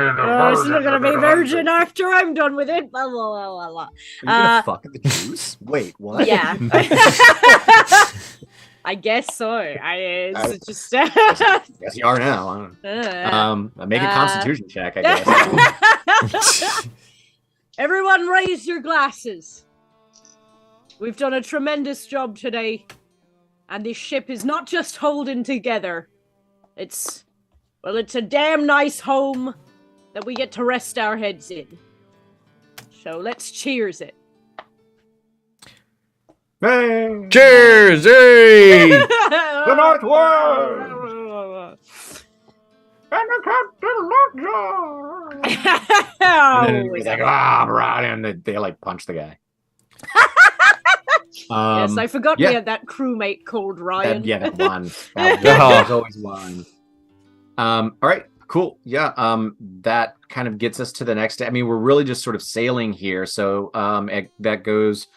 gonna be virgin after I'm done with it. Blah, blah, blah, blah, blah. Are you gonna fuck the juice? Wait, what? Yeah. I guess so. It's just. Yes, you are now. Make a Constitution check, I guess. Everyone, raise your glasses. We've done a tremendous job today, and this ship is not just holding together. It's a damn nice home that we get to rest our heads in. So let's cheers it. Hey. Cheers! Hey! The North World! And the Captain Lockjaw! And then he's like, right, and they like punch the guy. Yes, I forgot we had that crewmate called Ryan. That one. There's always one. All right, cool. Yeah, that kind of gets us to the next day. I mean, we're really just sort of sailing here, so that goes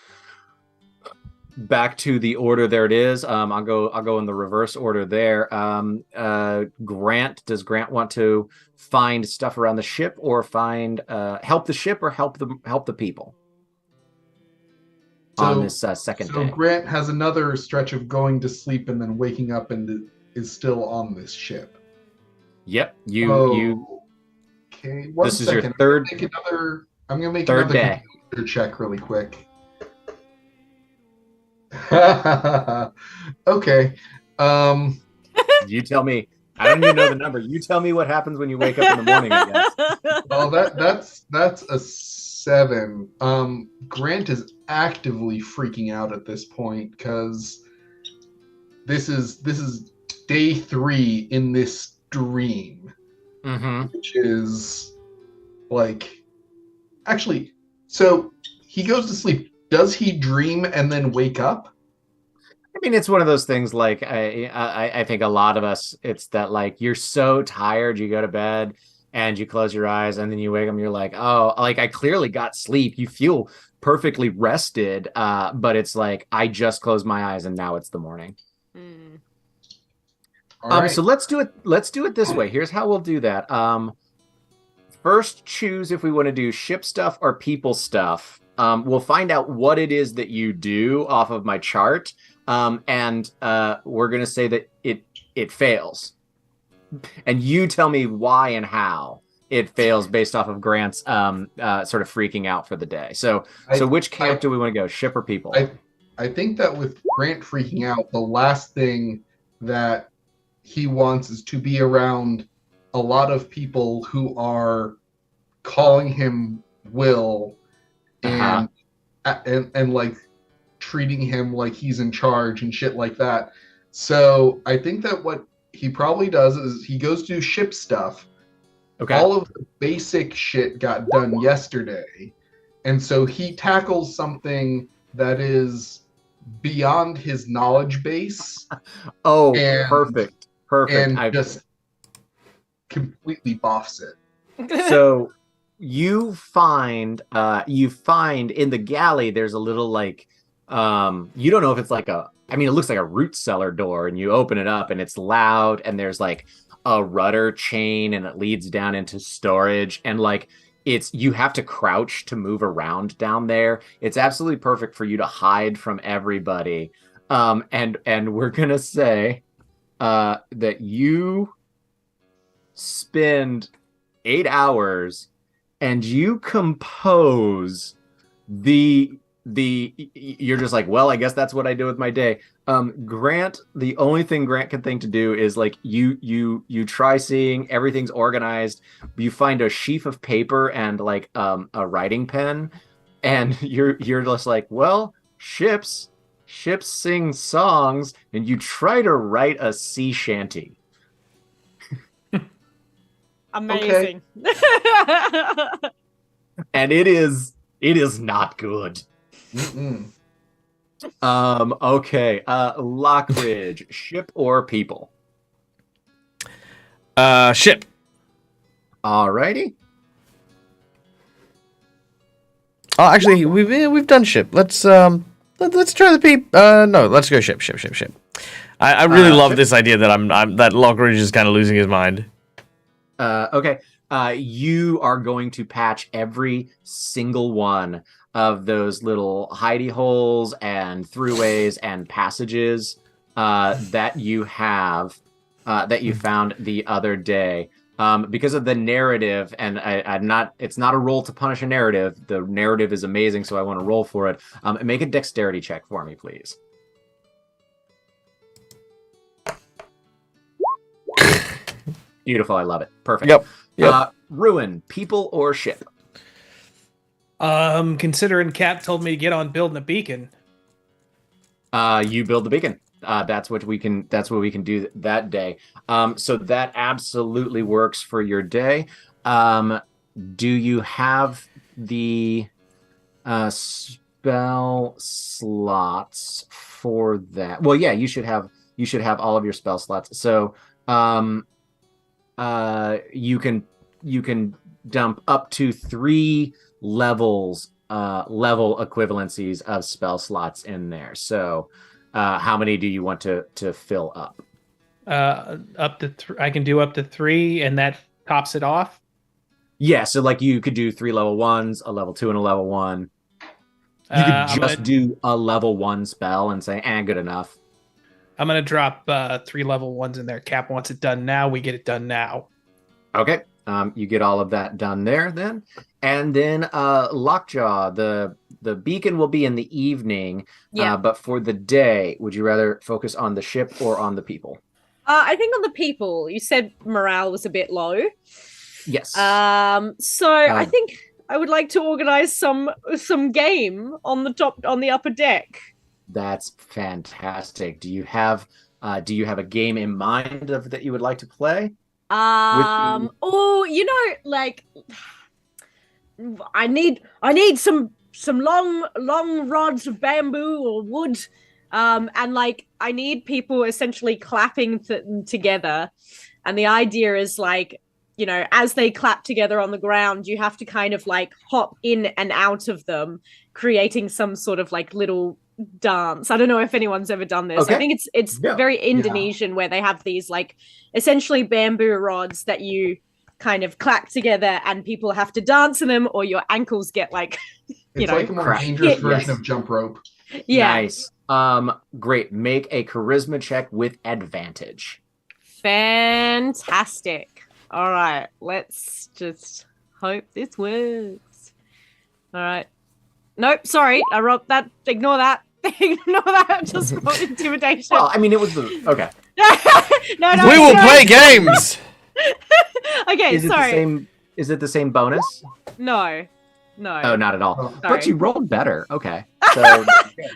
back to the order. There it is. I'll go in the reverse order there. Grant, does Grant want to find stuff around the ship, or find help the ship, or help the people? on this second So day. Grant has another stretch of going to sleep and then waking up and is still on this ship. Yep, you. Okay, one This is second. your third. I'm gonna make Third another day. computer check really quick. Okay. You tell me. I don't even know the number. You tell me what happens when you wake up in the morning, I guess. Oh, that's a 7. Grant is actively freaking out at this point because this is day 3 in this dream, which is like actually. So he goes to sleep. Does he dream and then wake up? I mean, it's one of those things. Like I think a lot of us, it's that like you're so tired, you go to bed and you close your eyes, and then you wake up, and you're like, oh, like I clearly got sleep. You feel perfectly rested, but it's like I just closed my eyes, and now it's the morning. All right. So let's do it. Let's do it this way. Here's how we'll do that. First, choose if we want to do ship stuff or people stuff. We'll find out what it is that you do off of my chart. And we're going to say that it fails. And you tell me why and how it fails based off of Grant's sort of freaking out for the day. So which camp do we want to go, ship or people? I think that with Grant freaking out, the last thing that he wants is to be around a lot of people who are calling him Will and like treating him like he's in charge and shit like that. So I think that what he probably does is he goes to ship stuff. Okay. All of the basic shit got done yesterday. And so he tackles something that is beyond his knowledge base. Perfect. And just completely boffs it. So you find in the galley there's a little like you don't know if it's like it looks like a root cellar door, and you open it up and it's loud, and there's like a rudder chain and it leads down into storage, and like you have to crouch to move around down there. It's absolutely perfect for you to hide from everybody. And we're gonna say that you spend 8 hours and you compose you're just like, well, I guess that's what I do with my day. Grant, the only thing Grant can think to do is like you try seeing everything's organized. You find a sheaf of paper and like a writing pen, and you're just like, well, ships sing songs, and you try to write a sea shanty. Amazing. And it is not good. Mm-mm. Okay. Lockridge, ship or people? Ship. Alrighty. Oh, actually, we've done ship. Let's try the peep. No, let's go ship. I really love this idea that that Lockridge is kind of losing his mind. Okay. You are going to patch every single one of those little hidey holes and throughways and passages that you have that you found the other day. Because of the narrative, and it's not a roll to punish a narrative. The narrative is amazing, so I want to roll for it. Make a dexterity check for me, please. Beautiful, I love it. Perfect. Yep. Ruin, people or ship? Considering Cap told me to get on building a beacon. You build the beacon. That's what we can do that day. So that absolutely works for your day. Do you have the spell slots for that? Well, yeah, you should have all of your spell slots. So you can dump up to 3 level equivalencies of spell slots in there. So how many do you want to fill up? Up to I can do up to 3, and that tops it off. Yeah, so like you could do 3 level 1s, a level 2, and a level 1. You could I'm just gonna, do a level 1 spell and say, good enough. I'm gonna drop 3 level 1s in there. Cap wants it done now. We get it done now. Okay. You get all of that done there then. And then Lockjaw, the beacon will be in the evening. Yeah. But for the day, would you rather focus on the ship or on the people? I think on the people, you said morale was a bit low. Yes. So I think I would like to organize some game on the upper deck. That's fantastic. Do you have a game in mind that you would like to play? Like I need some long rods of bamboo or wood, and like I need people essentially clapping together, and the idea is like, as they clap together on the ground, you have to kind of like hop in and out of them, creating some sort of like little dance. I don't know if anyone's ever done this. Okay. I think it's very Indonesian, where they have these like essentially bamboo rods that you kind of clap together and people have to dance in them, or your ankles get like it's like a more dangerous version of jump rope. Yeah. Nice. Great. Make a charisma check with advantage. Fantastic. All right, let's just hope this works. All right. Nope, sorry, I wrote that. Ignore that. Ignore that. Just rolled intimidation. Well, I mean, it was okay. no. We will play games. Okay, sorry. Is it the same bonus? No. Oh, not at all. Oh. But you rolled better. Okay. So,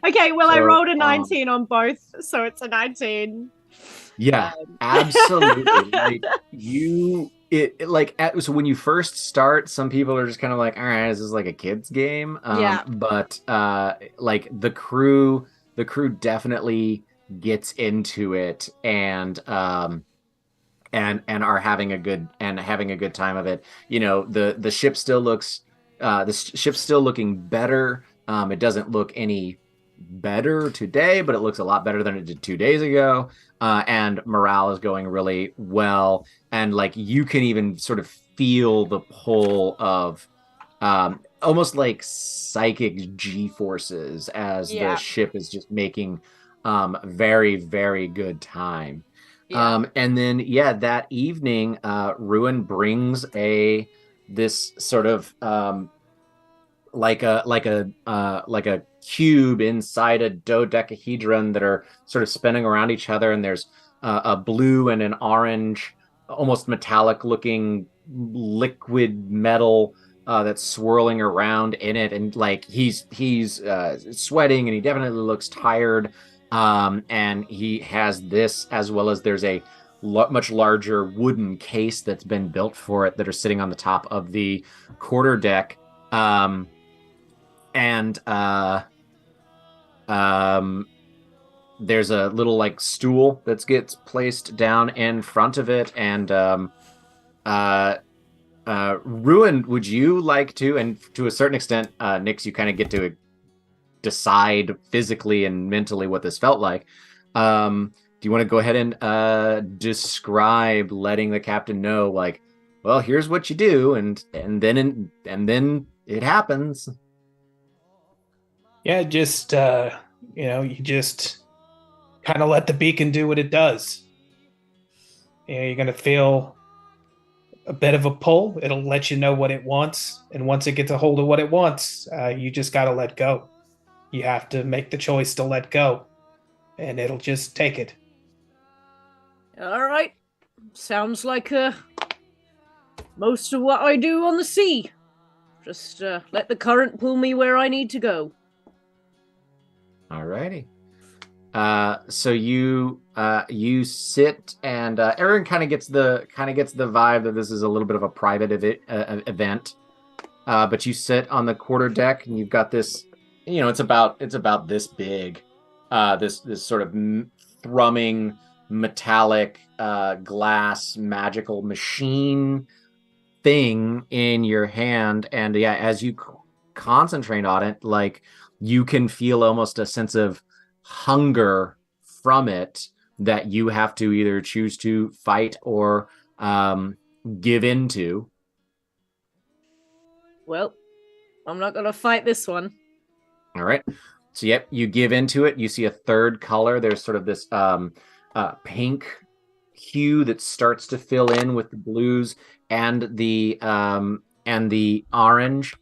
okay, well, I rolled a 19 on both, so it's a 19. Yeah, absolutely. So when you first start, some people are just kind of like, all right, this is like a kid's game. But like the crew definitely gets into it and are having a good time of it. The ship still looks ship's still looking better. It doesn't look any better today, but it looks a lot better than it did 2 days ago. And morale is going really well. And like you can even sort of feel the pull of almost like psychic G-forces as the ship is just making very, very good time. Yeah. And then that evening, Ruin brings this sort of like a cube inside a dodecahedron that are sort of spinning around each other, and there's a blue and an orange, almost metallic looking liquid metal that's swirling around in it, and like he's sweating and he definitely looks tired, and he has this, as well as there's a much larger wooden case that's been built for it that are sitting on the top of the quarterdeck. There's a little like stool that gets placed down in front of it, and Ruin, would you like to, and to a certain extent, Nix, you kind of get to decide physically and mentally what this felt like. Do you want to go ahead and describe letting the captain know, like, well, here's what you do, and then it happens. Yeah, just you just kind of let the beacon do what it does. You're gonna feel a bit of a pull. It'll let you know what it wants, and once it gets a hold of what it wants, you just gotta let go. You have to make the choice to let go, and it'll just take it. All right, sounds like most of what I do on the sea. Just let the current pull me where I need to go. Alrighty. So you sit, and Aaron kind of gets the vibe that this is a little bit of a private event. But you sit on the quarterdeck, and you've got this. It's about this big. This sort of thrumming metallic glass magical machine thing in your hand, and as you concentrate on it, like you can feel almost a sense of hunger from it that you have to either choose to fight or give into. Well, I'm not gonna fight this one. All right. So yep, you give into it. You see a third color. There's sort of this pink hue that starts to fill in with the blues and the orange.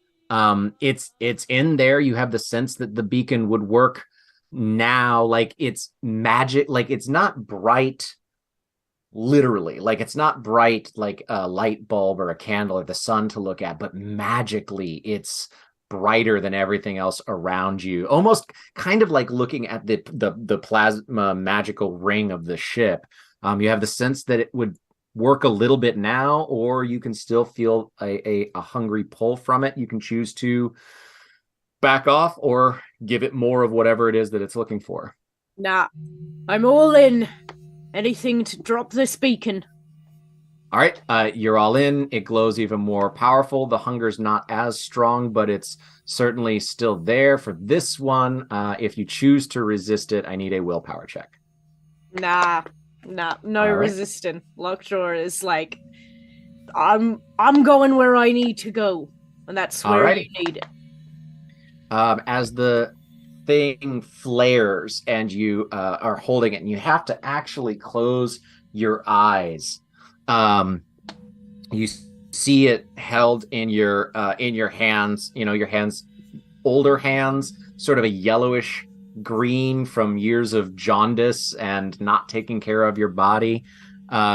It's in there. You have the sense that the beacon would work now, like it's magic, like it's not bright literally, like it's not bright like a light bulb or a candle or the sun to look at, but magically it's brighter than everything else around you, almost kind of like looking at the plasma magical ring of the ship. You have the sense that it would work a little bit now, or you can still feel a hungry pull from it. You can choose to back off or give it more of whatever it is that it's looking for. Nah, I'm all in. Anything to drop this beacon. All right, you're all in. It glows even more powerful. The hunger's not as strong, but it's certainly still there for this one. If you choose to resist it, I need a willpower check. Nah, no All right. resisting. Lockjaw is like, I'm going where I need to go, and that's where Alrighty. you need it. As the thing flares and you are holding it, and you have to actually close your eyes. You see it held in your hands, your hands, older hands, sort of a yellowish green from years of jaundice and not taking care of your body.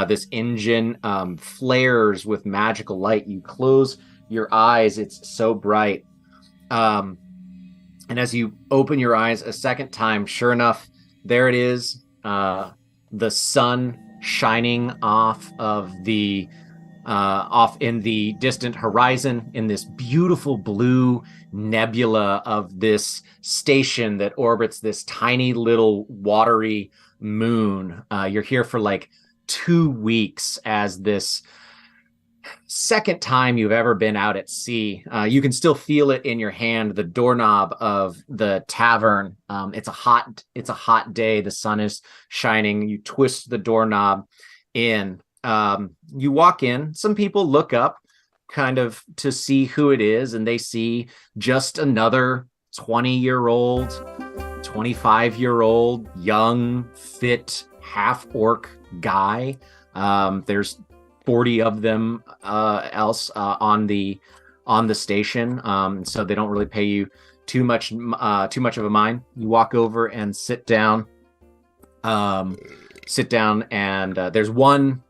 This engine flares with magical light. You close your eyes, it's so bright. And as you open your eyes a second time, sure enough, there it is, the sun shining off in the distant horizon in this beautiful blue nebula of this station that orbits this tiny little watery moon. You're here for like 2 weeks as this second time you've ever been out at sea. You can still feel it in your hand, the doorknob of the tavern. It's a hot day. The sun is shining. You twist the doorknob in. You walk in. Some people look up kind of to see who it is, and they see just another 20-year-old, 25-year-old, young, fit, half-orc guy. There's 40 of them else on the station, so they don't really pay you too much of a mind. You walk over and sit down, and there's one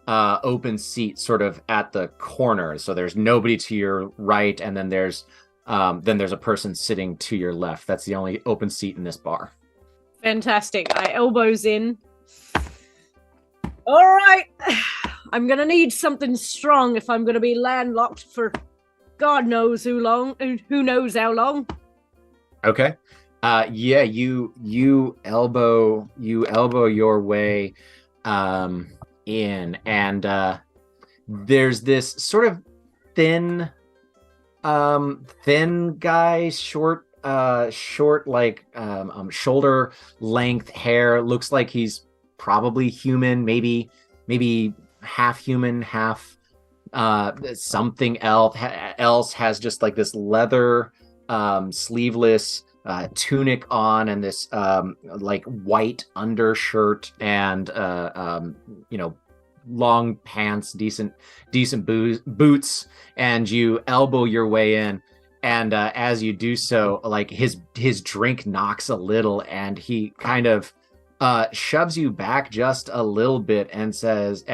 open seat sort of at the corner, so there's nobody to your right, and then there's a person sitting to your left. That's the only open seat in this bar. Fantastic. I elbows in. All right. I'm gonna need something strong if I'm gonna be landlocked for God knows who long, who knows how long. Okay. Yeah, you elbow your way in, and there's this sort of thin guy, short like shoulder length hair. Looks like he's probably human, maybe half human, half something else. Has just like this leather sleeveless tunic on, and this like white undershirt, and long pants, decent boots, and you elbow your way in, and as you do so, like his drink knocks a little, and he kind of shoves you back just a little bit and says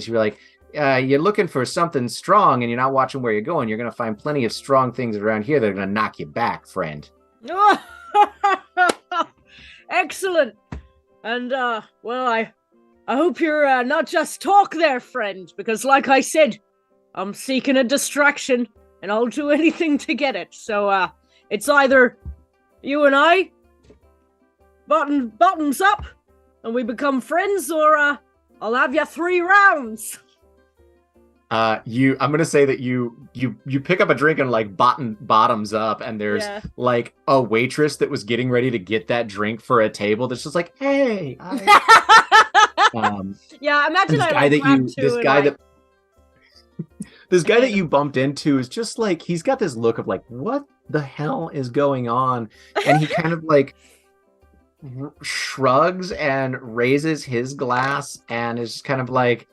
you're like, you're looking for something strong and you're not watching where you're going. You're going to find plenty of strong things around here that are going to knock you back, friend. Excellent. And well, I hope you're not just talk there, friend, because like I said, I'm seeking a distraction and I'll do anything to get it. So it's either you and I bottoms up and we become friends, or I'll have you 3 rounds. I'm gonna say that you pick up a drink and like bottoms up, and there's like a waitress that was getting ready to get that drink for a table that's just like, hey, yeah, imagine this guy that you bumped into is just like, he's got this look of like, what the hell is going on? And he kind of like shrugs and raises his glass and is kind of like,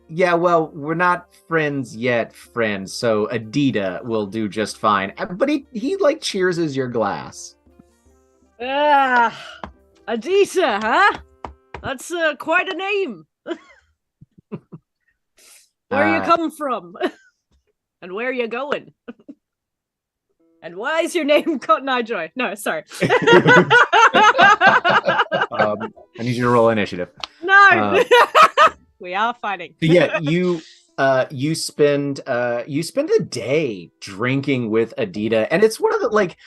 yeah, well, we're not friends yet, friends, so Adita will do just fine. But he like cheerses your glass. Ah, Adita, huh? That's quite a name. Where you come from? And where you going? And why is your name Cotton Eye Joy? No, sorry. I need you to roll initiative. No. We are fighting. Yeah, you spend the day drinking with Adita, and it's one of the like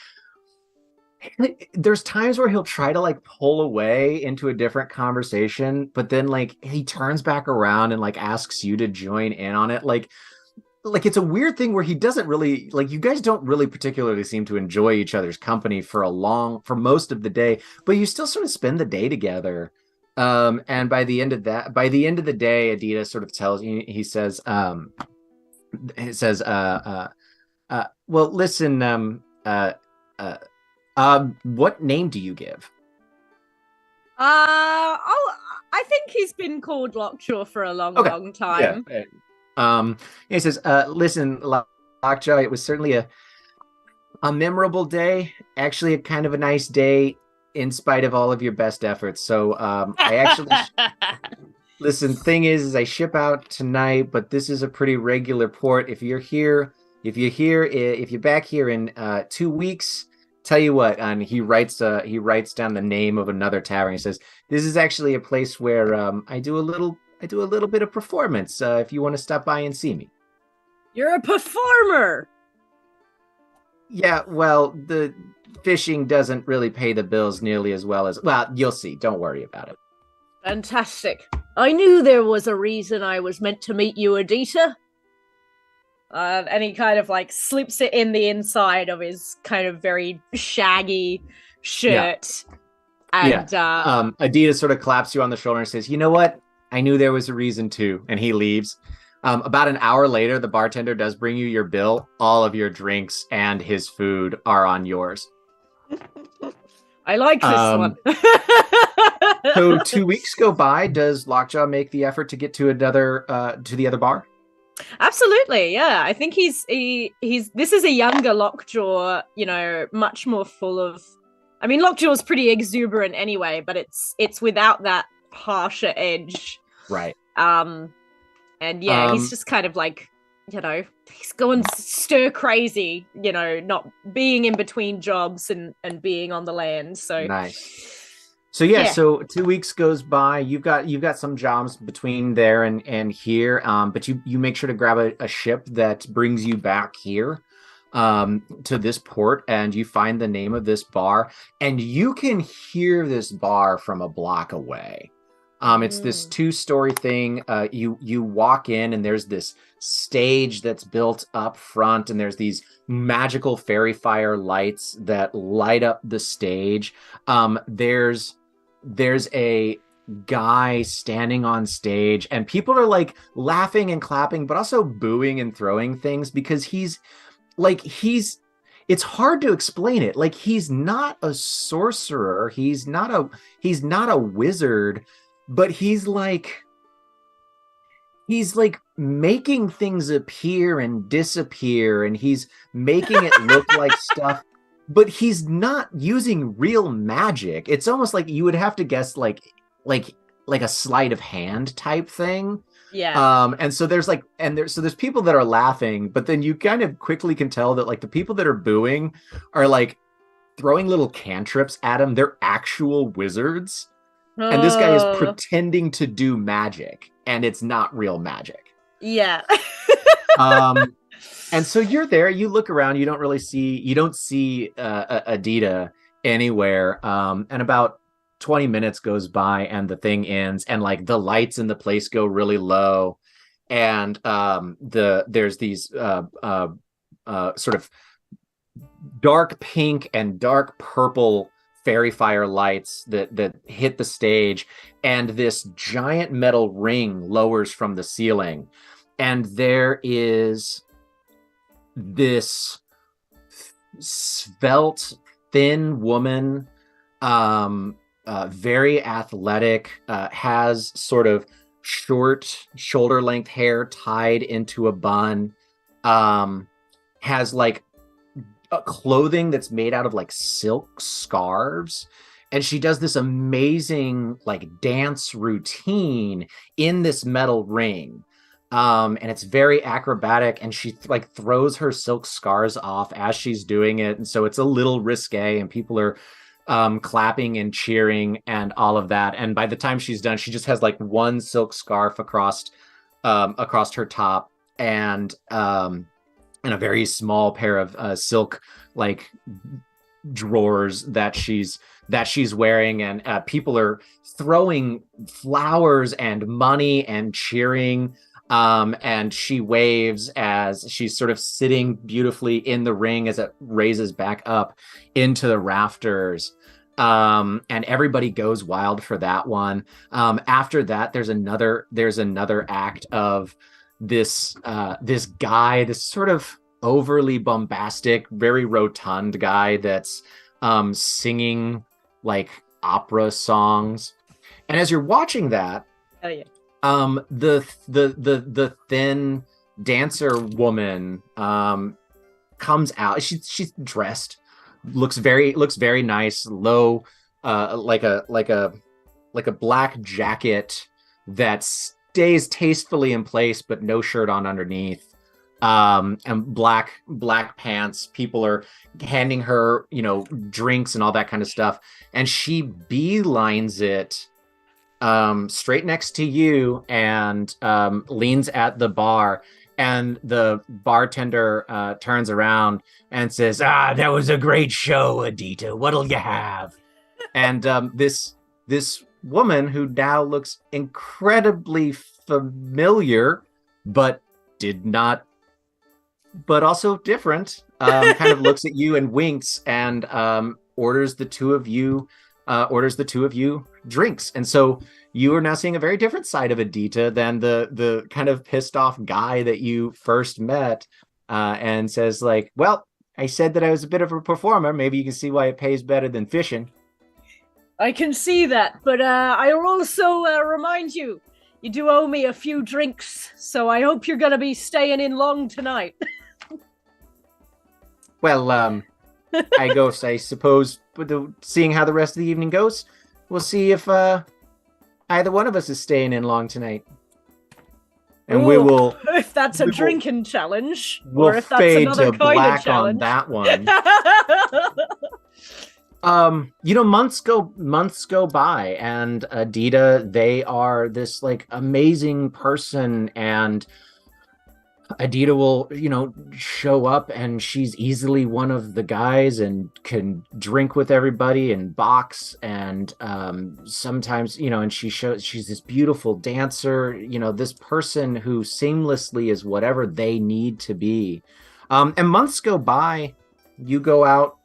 there's times where he'll try to like pull away into a different conversation, but then like he turns back around and like asks you to join in on it. Like it's a weird thing where he doesn't really like, you guys don't really particularly seem to enjoy each other's company for most of the day, but you still sort of spend the day together. And by the end of the day, Adita sort of tells you, he says, well, listen, what name do you give? I think he's been called Lockjaw for a long time. Yeah. He says, listen, Lockjaw, it was certainly a memorable day, actually a kind of a nice day in spite of all of your best efforts. So I actually listen, thing is I ship out tonight, but this is a pretty regular port. If you're back here in 2 weeks, tell you what, and he writes down the name of another tavern. He says, this is actually a place where I do a little bit of performance, if you want to stop by and see me. You're a performer. Yeah, well, the fishing doesn't really pay the bills nearly as well as, well, you'll see. Don't worry about it. Fantastic. I knew there was a reason I was meant to meet you, Adita. And he kind of like slips it in the inside of his kind of very shaggy shirt. Yeah. And Adita sort of claps you on the shoulder and says, you know what? I knew there was a reason too. And he leaves. About an hour later, the bartender does bring you your bill. All of your drinks and his food are on yours. I like this one. So 2 weeks go by. Does Lockjaw make the effort to get to the other bar? Absolutely, yeah. I think he's this is a younger Lockjaw, much more full of. I mean, Lockjaw's pretty exuberant anyway, but it's without that harsher edge, right? And yeah, he's just kind of like, he's going stir crazy, not being in between jobs and being on the land. So nice. So yeah, so 2 weeks goes by. You've got some jobs between there and here, but you make sure to grab a ship that brings you back here to this port, and you find the name of this bar, and you can hear this bar from a block away. It's this 2-story thing. You walk in and there's this stage that's built up front, and there's these magical fairy fire lights that light up the stage. There's a guy standing on stage, and people are like laughing and clapping, but also booing and throwing things because it's hard to explain it. Like, he's not a sorcerer. He's not a wizard. But he's like making things appear and disappear, and he's making it look like stuff, but he's not using real magic. It's almost like you would have to guess like a sleight of hand type thing. Yeah. And so there's people that are laughing, but then you kind of quickly can tell that like the people that are booing are like throwing little cantrips at him. They're actual wizards. And this guy is pretending to do magic, and it's not real magic. Yeah. And so you're there, you look around, you don't see Adita anywhere. And about 20 minutes goes by and the thing ends, and like the lights in the place go really low. And there's these sort of dark pink and dark purple fairy fire lights that hit the stage, and this giant metal ring lowers from the ceiling, and there is this svelte, thin woman, very athletic, has sort of short shoulder length hair tied into a bun, has like clothing that's made out of like silk scarves, and she does this amazing like dance routine in this metal ring, and it's very acrobatic, and she like throws her silk scarves off as she's doing it, and so it's a little risque, and people are clapping and cheering and all of that. And by the time she's done, she just has like one silk scarf across her top, and a very small pair of silk like drawers that she's wearing, and people are throwing flowers and money and cheering, and she waves as she's sort of sitting beautifully in the ring as it raises back up into the rafters. And everybody goes wild for that one. After that, there's another act of this guy, this sort of overly bombastic, very rotund guy that's singing like opera songs. And as you're watching that, Oh yeah. the thin dancer woman comes out. She's dressed, looks very nice, low, like a black jacket that stays tastefully in place, but no shirt on underneath. And black pants. People are handing her, drinks and all that kind of stuff. And she beelines it straight next to you and leans at the bar. And the bartender turns around and says, that was a great show, Adita. What'll you have? And this woman, who now looks incredibly familiar, but also different, kind of looks at you and winks and orders the two of you drinks. And so you are now seeing a very different side of Adita than the kind of pissed off guy that you first met, and says like, well, I said that I was a bit of a performer. Maybe you can see why it pays better than fishing. I can see that, but I will also remind you, you do owe me a few drinks, so I hope you're going to be staying in long tonight. Well, I suppose, seeing how the rest of the evening goes, we'll see if either one of us is staying in long tonight. And we will... If that's a drinking challenge, we'll or if that's fade another to kind black of challenge. on that one. Months go by, and Adita, they are this like amazing person, and Adita will, show up, and she's easily one of the guys and can drink with everybody and box, and sometimes, and she's this beautiful dancer, this person who seamlessly is whatever they need to be. And months go by, you go out,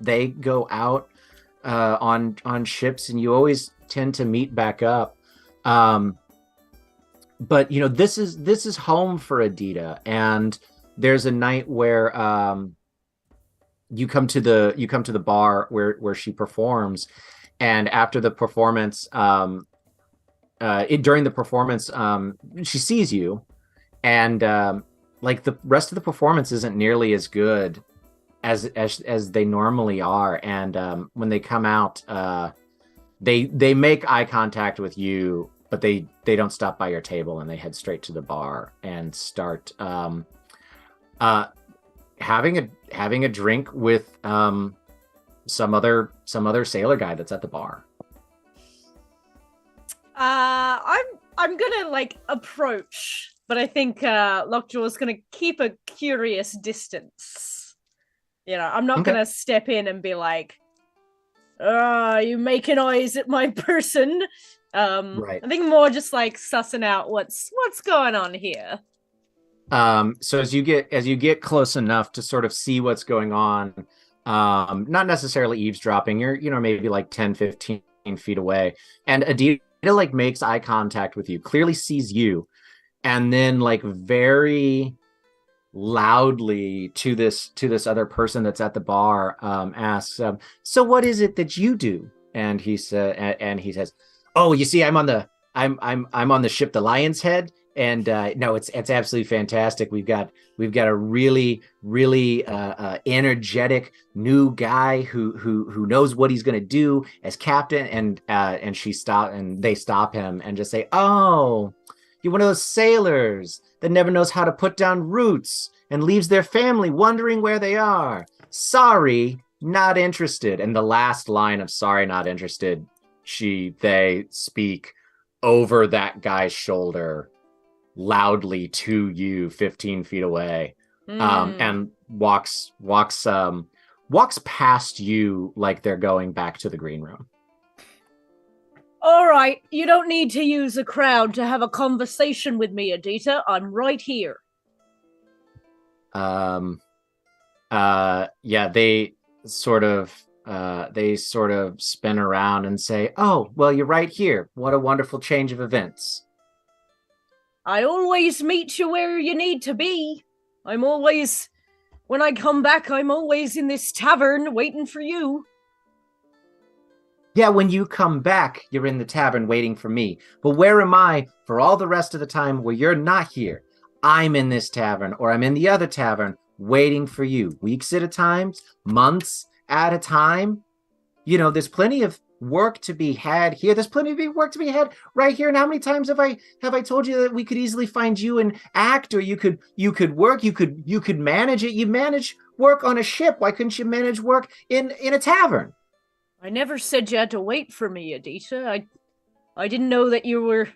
they go out on ships, and you always tend to meet back up. But this is home for Adita, and there's a night where you come to the bar where she performs, and after the performance, during the performance, she sees you, and like the rest of the performance isn't nearly as good as they normally are, and when they come out, they make eye contact with you. But they don't stop by your table, and they head straight to the bar and start having a drink with some other sailor guy that's at the bar. I'm gonna like approach, but I think Lockjaw's gonna keep a curious distance. I'm not gonna step in and be like, you making eyes at my person. Right. I think more just like sussing out what's going on here. So as you get close enough to sort of see what's going on, not necessarily eavesdropping, you're maybe like 10, 15 feet away, and Adita like makes eye contact with you, clearly sees you, and then like very loudly to this other person that's at the bar, asks, so what is it that you do? And he says, oh, you see, I'm on the ship the Lion's Head, and no, it's absolutely fantastic. We've got a really energetic new guy who knows what he's going to do as captain. And they stop him and just say, oh, you're one of those sailors that never knows how to put down roots and leaves their family wondering where they are. Sorry, not interested. And the last line of sorry, not interested, they speak over that guy's shoulder loudly to you 15 feet away, and walks past you like they're going back to the green room. All right, you don't need to use a crowd to have a conversation with me, Adita. I'm right here. Yeah, they sort of spin around and say, oh, well, you're right here. What a wonderful change of events. I always meet you where you need to be. When I come back, I'm always in this tavern waiting for you. Yeah, when you come back, you're in the tavern waiting for me. But where am I for all the rest of the time where you're not here? I'm in this tavern, or I'm in the other tavern waiting for you. Weeks at a time, months at a time. You know, there's plenty of work to be had here. There's plenty of work to be had right here. And how many times have I told you that we could easily find you an act, or you could work, you could manage it. You manage work on a ship. Why couldn't you manage work in a tavern? I never said you had to wait for me, Adita. I didn't know that you were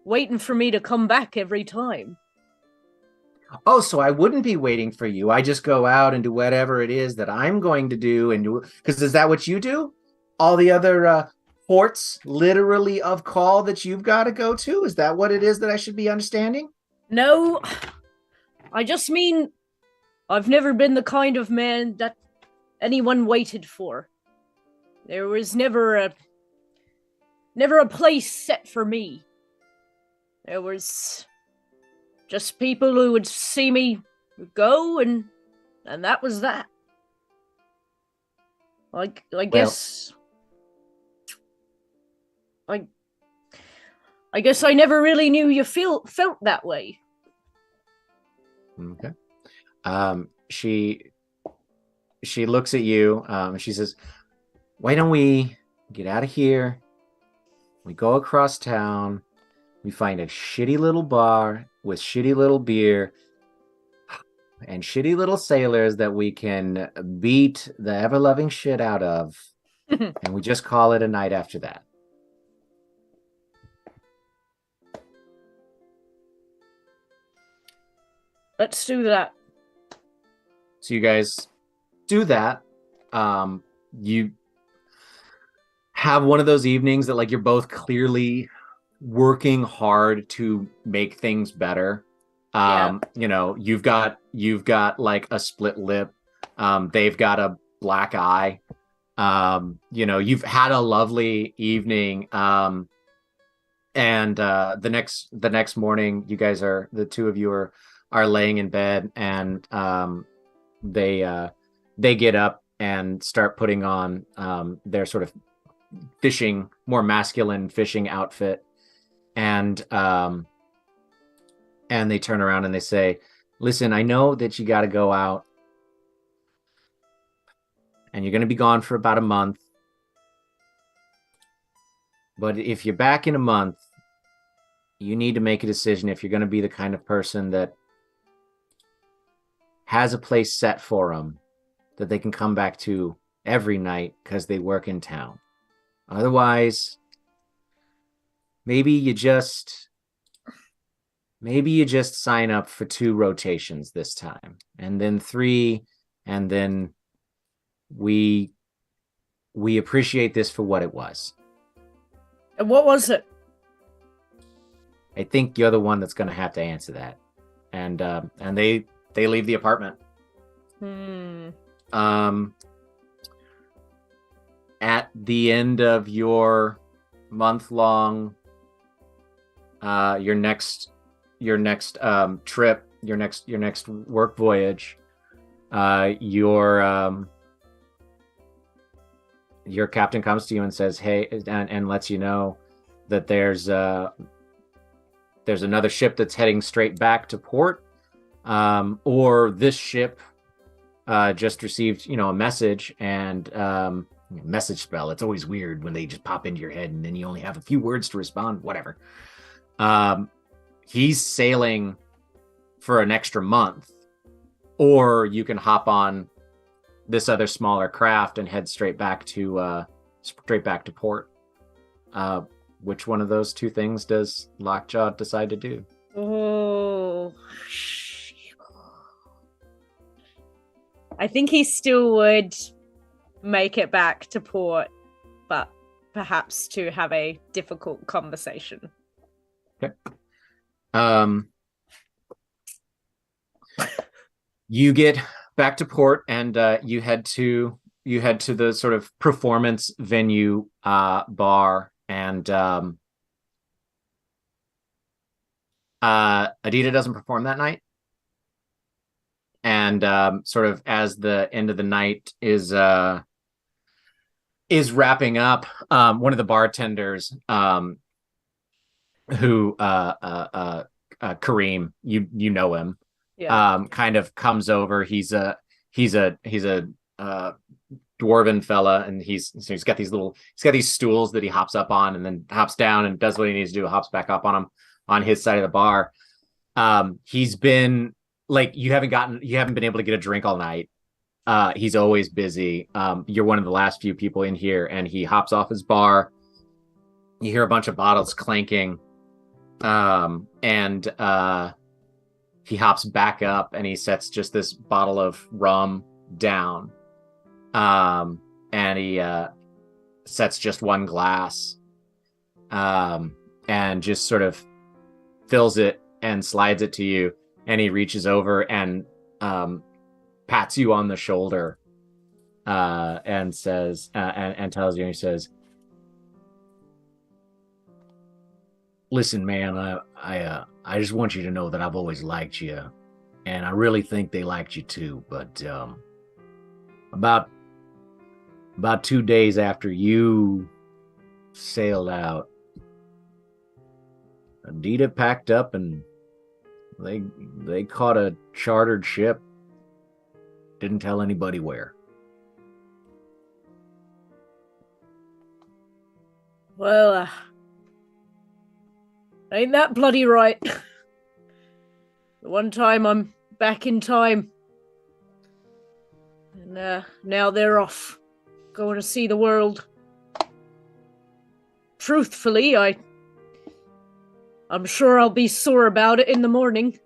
waiting for me to come back every time. Oh, so I wouldn't be waiting for you. I just go out and do whatever it is that I'm going to do, because is that what you do? All the other ports, literally, of call that you've got to go to? Is that what it is that I should be understanding? No, I just mean I've never been the kind of man that anyone waited for. There was never a place set for me. There was just people who would see me go, and that was that. I guess I guess I never really knew you felt that way. Okay. She looks at you. She says, why don't we get out of here? We go across town. We find a shitty little bar with shitty little beer and shitty little sailors that we can beat the ever-loving shit out of. And we just call it a night after that. Let's do that. So you guys do that. You have one of those evenings that, like, you're both clearly working hard to make things better. Yeah. You know, you've got like a split lip. They've got a black eye. You know, you've had a lovely evening. And the next morning, the two of you are laying in bed, and they get up and start putting on their sort of more masculine fishing outfit, and they turn around and they say, listen, I know that you got to go out and you're going to be gone for about a month, but if you're back in a month, you need to make a decision if you're going to be the kind of person that has a place set for them that they can come back to every night because they work in town. Otherwise, maybe you just sign up for 2 rotations this time, and then 3, and then we appreciate this for what it was. And what was it? I think you're the one that's going to have to answer that. And they leave the apartment. At the end of your month-long, your next trip, your next work voyage, your captain comes to you and says, "Hey," and lets you know that there's another ship that's heading straight back to port, or this ship just received, a message, and message spell. It's always weird when they just pop into your head and then you only have a few words to respond. Whatever. He's sailing for an extra month, or you can hop on this other smaller craft and head straight back to port. Which one of those two things does Lockjaw decide to do? Oh, I think he still would make it back to port, but perhaps to have a difficult conversation. Okay. You get back to port, and you head to the sort of performance venue bar, and Adita doesn't perform that night. And sort of as the end of the night is wrapping up, one of the bartenders, who Kareem, you know him, Yeah. kind of comes over. He's a dwarven fella, and he's got these stools that he hops up on and then hops down and does what he needs to do, hops back up on him on his side of the bar. He's been like, you haven't been able to get a drink all night. He's always busy. You're one of the last few people in here, and he hops off his bar. You hear a bunch of bottles clanking, and he hops back up and he sets just this bottle of rum down, and he sets just one glass, and just sort of fills it and slides it to you, and he reaches over and pats you on the shoulder, and says, and tells you, and he says, "Listen, man, I just want you to know that I've always liked you, and I really think they liked you too. But about 2 days after you sailed out, Adita packed up and they caught a chartered ship. Didn't tell anybody where." Well, ain't that bloody right? The one time I'm back in time, and now they're off, going to see the world. Truthfully, I'm sure I'll be sore about it in the morning,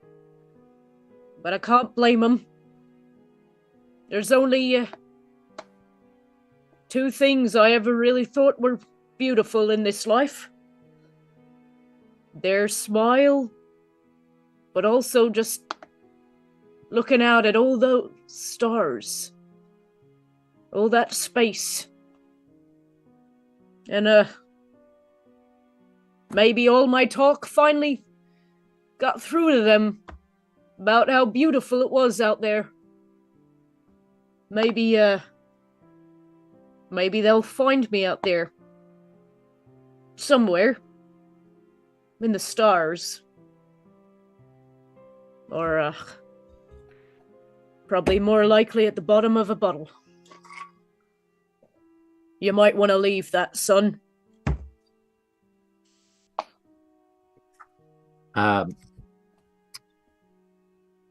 but I can't blame them. There's only 2 things I ever really thought were beautiful in this life. Their smile, but also just looking out at all those stars, all that space, and maybe all my talk finally got through to them about how beautiful it was out there. Maybe they'll find me out there somewhere in the stars, or probably more likely at the bottom of a bottle. You might want to leave that, son.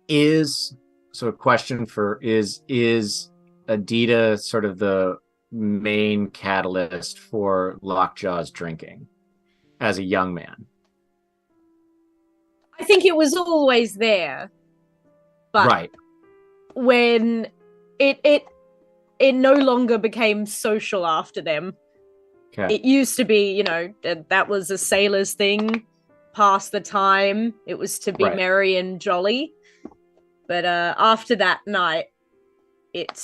Is Adita sort of the main catalyst for Lockjaw's drinking as a young man? I think it was always there, but Right. when it no longer became social after them. Okay. It used to be, that was a sailor's thing, pass the time. It was to be Right. merry and jolly. But after that night, it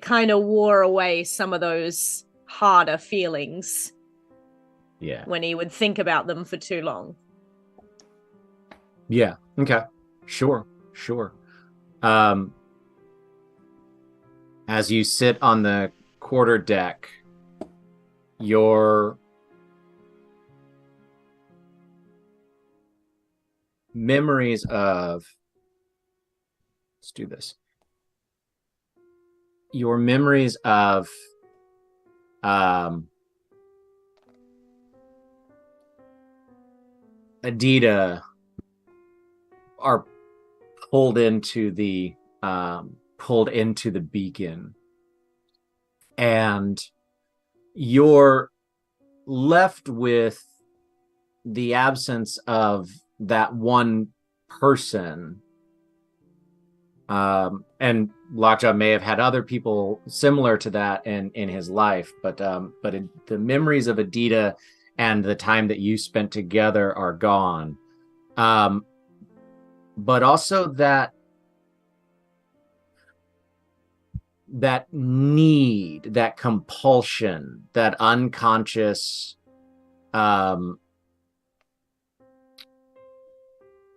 kind of wore away some of those harder feelings. Yeah. When he would think about them for too long. Yeah. Okay. Sure. As you sit on the quarter deck, your memories of let's do this. Your memories of Adita are pulled into the beacon, and you're left with the absence of that one person. And Lockjaw may have had other people similar to that in his life, but the memories of Adita and the time that you spent together are gone. But also that need, that compulsion, that unconscious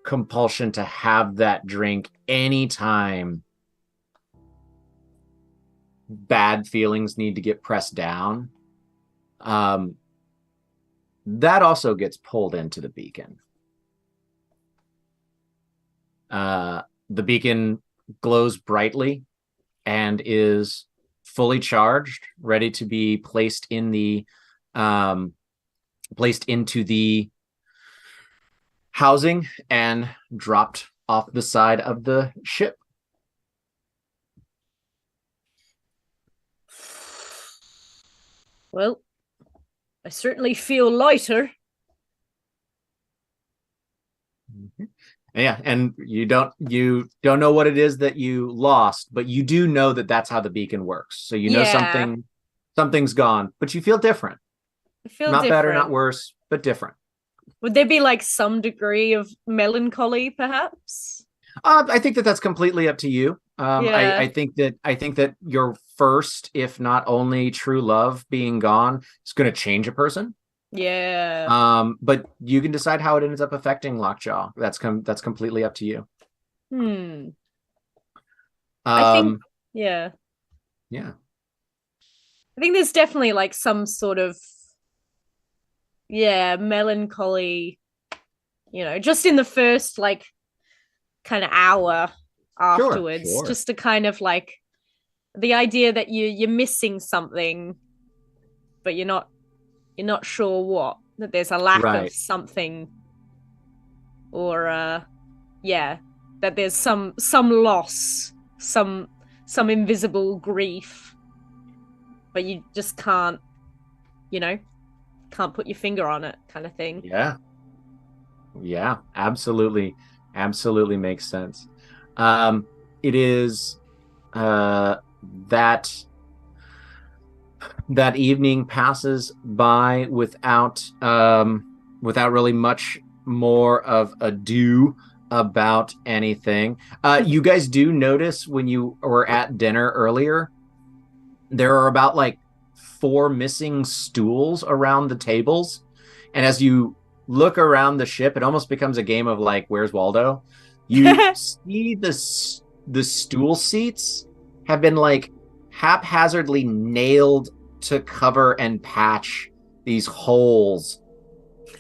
compulsion to have that drink anytime bad feelings need to get pressed down. That also gets pulled into the beacon. The beacon glows brightly and is fully charged, ready to be placed into the housing and dropped off the side of the ship. Well, I certainly feel lighter. Mm-hmm. Yeah, and you don't know what it is that you lost, but you do know that that's how the beacon works. So you know something's gone, but you feel different. I feel not different. Better, not worse, but different. Would there be like some degree of melancholy, perhaps? I think that's completely up to you. Yeah. I think that your first, if not only, true love being gone is going to change a person. Yeah. But you can decide how it ends up affecting Lockjaw. That's completely up to you. I think, yeah. I think there's definitely like some sort of melancholy, just in the first like kind of hour afterwards. Sure. Just to kind of like the idea that you're missing something, but you're not sure what, that there's a lack of something, or that there's some loss, some invisible grief, but you just can't put your finger on it, kind of thing. Yeah, absolutely makes sense. It is that evening passes by without really much more of ado about anything. You guys do notice when you were at dinner earlier, there are about like 4 missing stools around the tables, and as you look around the ship, it almost becomes a game of like, where's Waldo? You see the stool seats have been like haphazardly nailed to cover and patch these holes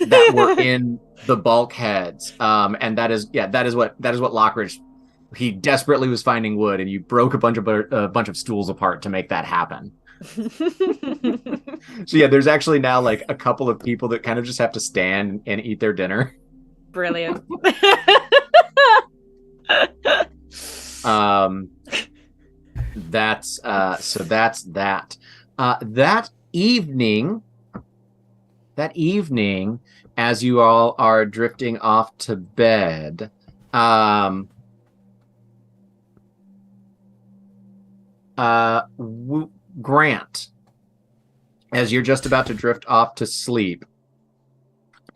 that were in the bulkheads. And that is what Lockridge, he desperately was finding wood, and you broke a bunch of stools apart to make that happen. So yeah, there's actually now like a couple of people that kind of just have to stand and eat their dinner. Brilliant. That's that. That evening, as you all are drifting off to bed, Grant, as you're just about to drift off to sleep,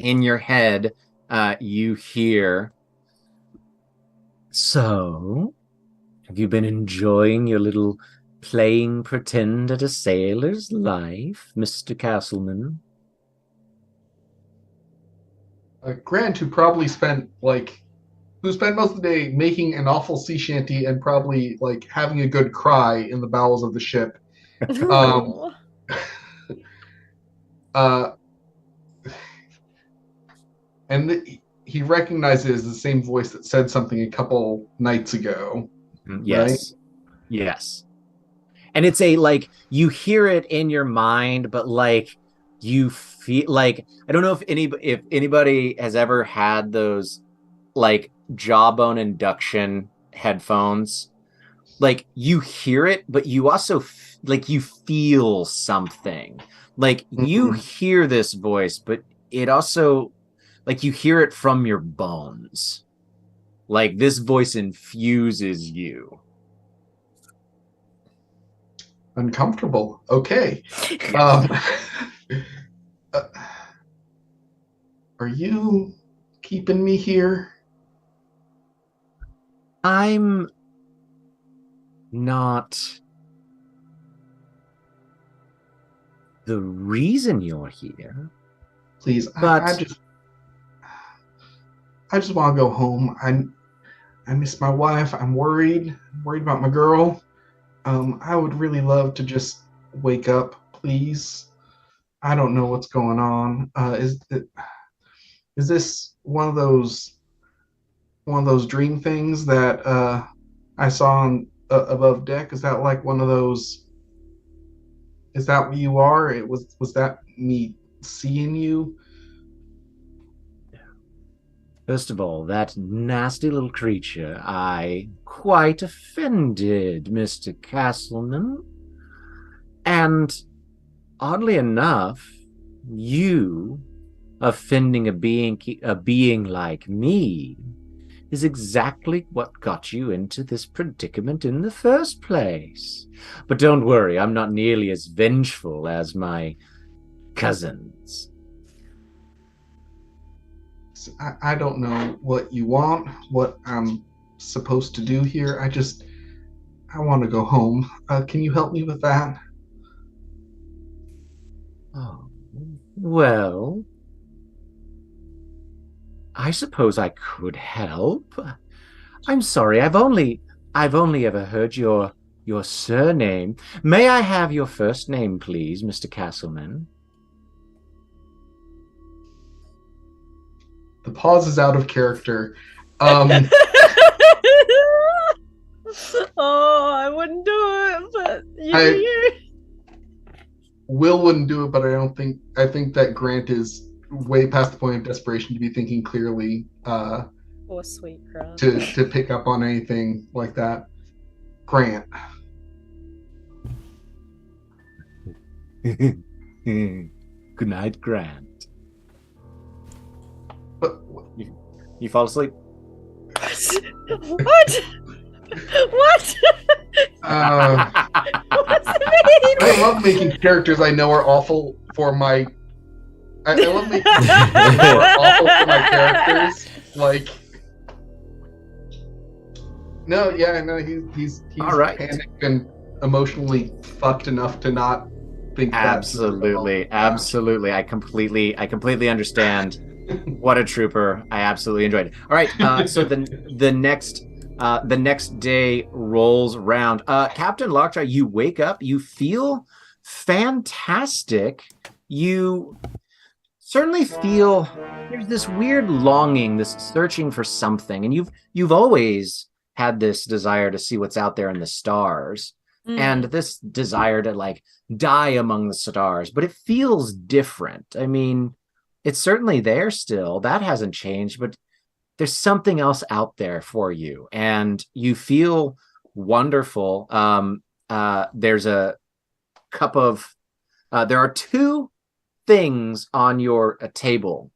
in your head, you hear, "So, have you been enjoying your little playing pretend at a sailor's life, Mr. Castleman?" Grant, who probably spent like who spent most of the day making an awful sea shanty and probably like having a good cry in the bowels of the ship. Um, uh, and he recognizes the same voice that said something a couple nights ago. Yes. Yes. And it's a like you hear it in your mind, but like you feel like I don't know if anybody has ever had those like jawbone induction headphones. Like you hear it, but you also like you feel something. Like you Mhm. hear this voice, but it also like you hear it from your bones. Like this voice infuses you. Uncomfortable. Okay. Um, uh, are you keeping me here? I'm not the reason you're here, Please, but I just want to go home. I miss my wife. I'm worried about my girl. I would really love to just wake up, please. I don't know what's going on. Is this one of those dream things that I saw on above deck? Is that like one of those? Is that what you are? Was that me seeing you? first of all, that nasty little creature, I quite offended, Mr. Castleman. And oddly enough, you offending a being like me is exactly what got you into this predicament in the first place. But don't worry, I'm not nearly as vengeful as my cousins. I don't know what you want, what I'm supposed to do here. I want to go home. Can you help me with that? Oh, well, I suppose I could help. I'm sorry, I've only ever heard your surname. May I have your first name, please, Mr. Castleman? The pause is out of character. Um, Oh, I wouldn't do it, but you do I you. Will wouldn't do it, but I think that Grant is way past the point of desperation to be thinking clearly Poor sweet crab. to pick up on anything like that. Grant, Good night, Grant. but You fall asleep? What? What? What's it I mean? love making characters I know are awful for my. I love making characters I know are awful for my characters. Like, no, yeah, no, he's All right. panicked and emotionally fucked enough to not think that. Absolutely. I completely understand. What a trooper! I absolutely enjoyed it. All right, so the next day rolls around. Captain Lockjaw, you wake up. You feel fantastic. You certainly feel there's this weird longing, this searching for something, and you've always had this desire to see what's out there in the stars, and this desire to like die among the stars, but it feels different. I mean, it's certainly there still. That hasn't changed, but there's something else out there for you, and you feel wonderful. There's a cup of. There are two things on your table.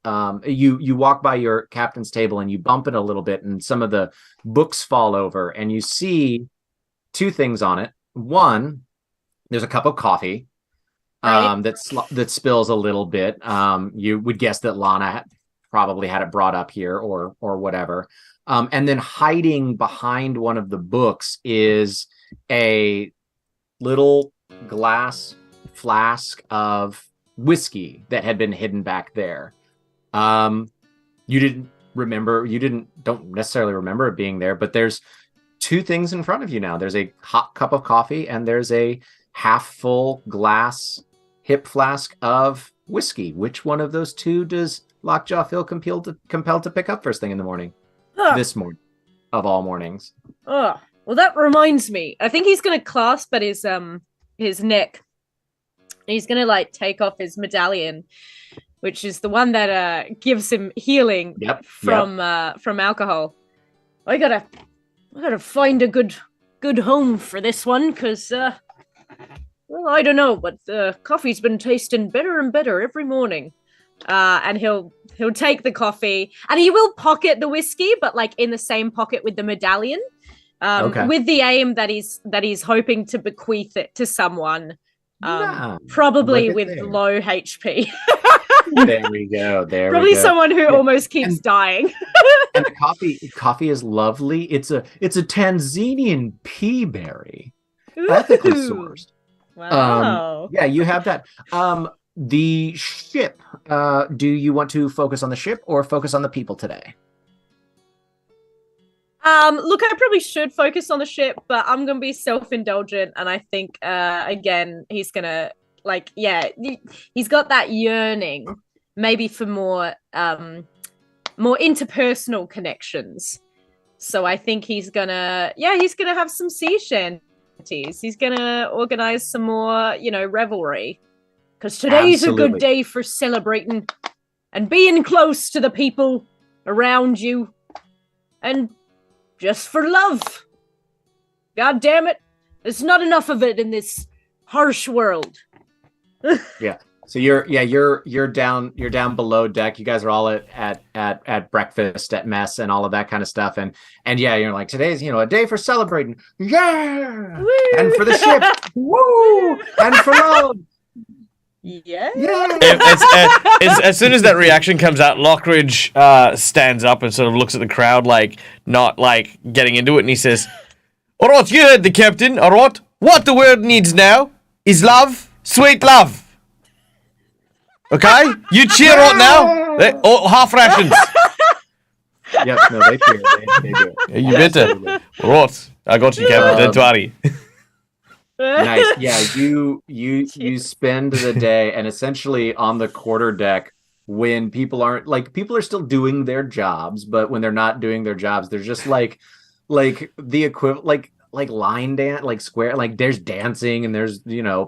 You walk by your captain's table and you bump it a little bit, and some of the books fall over, and you see two things on it. One, there's a cup of coffee. Right. That spills a little bit. You would guess that Lana probably had it brought up here or whatever. And then hiding behind one of the books is a little glass flask of whiskey that had been hidden back there. You don't necessarily remember it being there, but there's two things in front of you now. There's a hot cup of coffee and there's a half full glass hip flask of whiskey. Which one of those two does Lockjaw feel compelled to pick up first thing in the morning? This morning, of all mornings. Oh, well, that reminds me. I think he's gonna clasp at his neck. He's gonna like take off his medallion, which is the one that gives him healing from alcohol. I gotta find a good home for this one, because well, I don't know, but the coffee's been tasting better and better every morning. And he'll take the coffee, and he will pocket the whiskey, but like in the same pocket with the medallion, with the aim that he's hoping to bequeath it to someone, probably with low HP. There we go. Probably someone who almost keeps dying. And the coffee is lovely. It's a Tanzanian pea berry, ethically sourced. Wow. Yeah, you have that. The ship. Do you want to focus on the ship or focus on the people today? Look, I probably should focus on the ship, but I'm gonna be self-indulgent, and I think again he's gonna he's got that yearning, maybe for more interpersonal connections. So I think he's gonna have some sea shanties. He's gonna organize some more, revelry. Because today's a good day for celebrating and being close to the people around you. And just for love. God damn it. There's not enough of it in this harsh world. Yeah. So you're down below deck. You guys are all at breakfast at mess and all of that kind of stuff. And yeah, you're like, today's a day for celebrating. Yeah. Woo! And for the ship. Woo! And for love. Yeah. As soon as that reaction comes out, Lockridge stands up and sort of looks at the crowd, like not like getting into it, and he says, "All right, you heard the captain. All right, what the world needs now is love, sweet love. Okay, you cheer right now. Half rations. Yep, no, they cheer. They do. Yeah, you better. All right, I got you, captain. Don't worry." Nice. Yeah, you spend the day and essentially on the quarterdeck when people are still doing their jobs, but when they're not doing their jobs, they're just like the equivalent like line dance, like square, like there's dancing and there's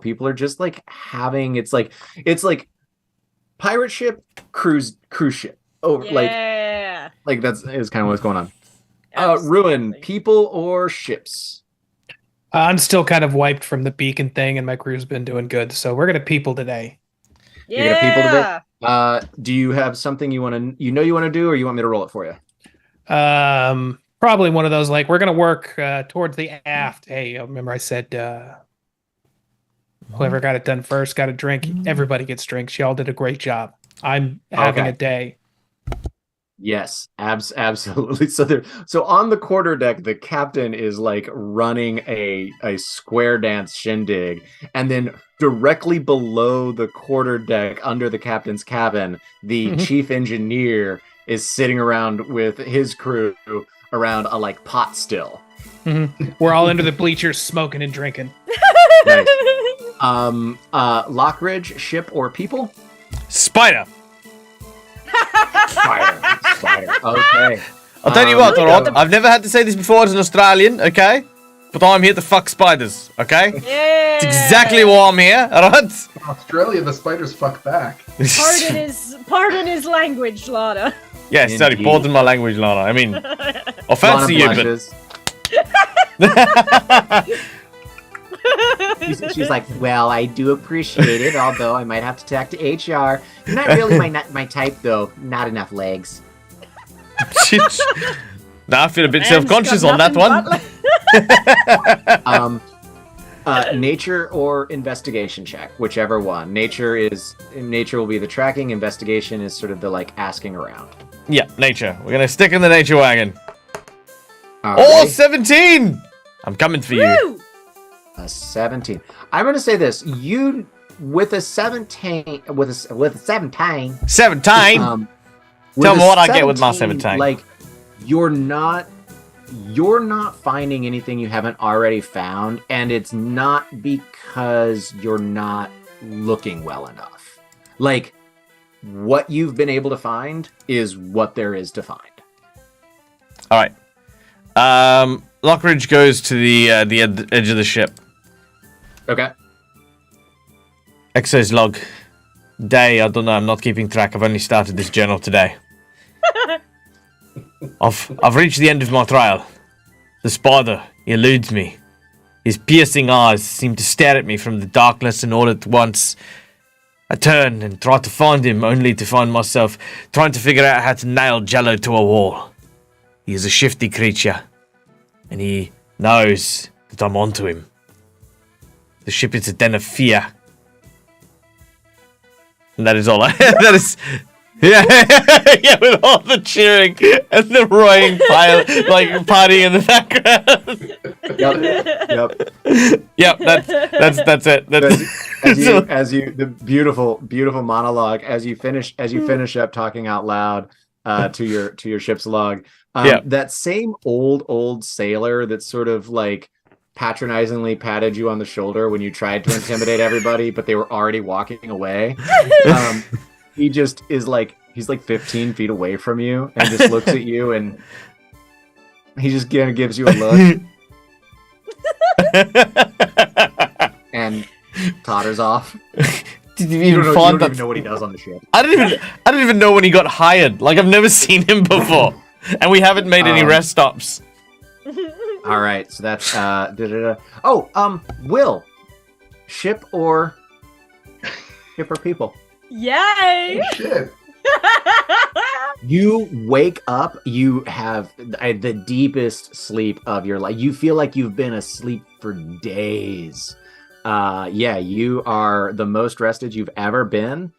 people are just like having it's like pirate ship cruise ship. Oh, yeah. Like that's is kind of what's going on. Ruin, people or ships? I'm still kind of wiped from the beacon thing, and my crew's been doing good. So we're gonna people today. Yeah. You're gonna people today. Do you have something you want to do, or you want me to roll it for you? Probably one of those like we're gonna work towards the aft. Hey, remember I said whoever got it done first got a drink. Everybody gets drinks. Y'all did a great job. I'm having a day. Yes, absolutely. So on the quarterdeck, the captain is like running a square dance shindig, and then directly below the quarterdeck, under the captain's cabin, the chief engineer is sitting around with his crew around a like pot still. We're all under the bleachers smoking and drinking. Nice. Lockridge, ship or people? Spider. Spider. Okay. I'll tell you what, alright? I've never had to say this before as an Australian, okay? But I'm here to fuck spiders, okay? Yeah. It's exactly why I'm here, alright? In Australia, the spiders fuck back. Pardon his language, Lana. Yes, sorry, pardon my language, Lana. I mean, I fancy you, but... She's like, well, I do appreciate it, although I might have to talk to HR. You're not really my type, though. Not enough legs. Now I feel a bit self-conscious on that one. Nature or investigation check, whichever one. Nature will be the tracking. Investigation is sort of the like asking around. Yeah, nature. We're gonna stick in the nature wagon. Right. 17! I'm coming for you. A 17. I'm going to say this. You with a 17 with a 17. 17. Tell With me a what I get with my 7 tank. Like, you're not finding anything you haven't already found, and it's not because you're not looking well enough. Like, what you've been able to find is what there is to find. All right. Lockridge goes to the edge of the ship. Okay. Exercise log. Day, I don't know. I'm not keeping track. I've only started this journal today. I've reached the end of my trial. The spider eludes me. His piercing eyes seem to stare at me from the darkness, and all at once I turn and try to find him, only to find myself trying to figure out how to nail Jello to a wall. He is a shifty creature, and he knows that I'm onto him. The ship is a den of fear. And that is all that is... Yeah, yeah, with all the cheering and the roaring pile, like partying in the background. Yep. That's it. As you the beautiful monologue as you finish up talking out loud to your ship's log. That same old sailor that sort of like patronizingly patted you on the shoulder when you tried to intimidate everybody, but they were already walking away. He just is like, he's like 15 feet away from you and just looks at you, and he just kind of gives you a look and totters off. Did you You even don't find that? even know what he does on the ship. I don't even know when he got hired. Like, I've never seen him before, and we haven't made any rest stops. All right, so that's Oh, Will, ship or people? Yay! Oh, shit. You wake up, you have the deepest sleep of your life. You feel like you've been asleep for days. You are the most rested you've ever been.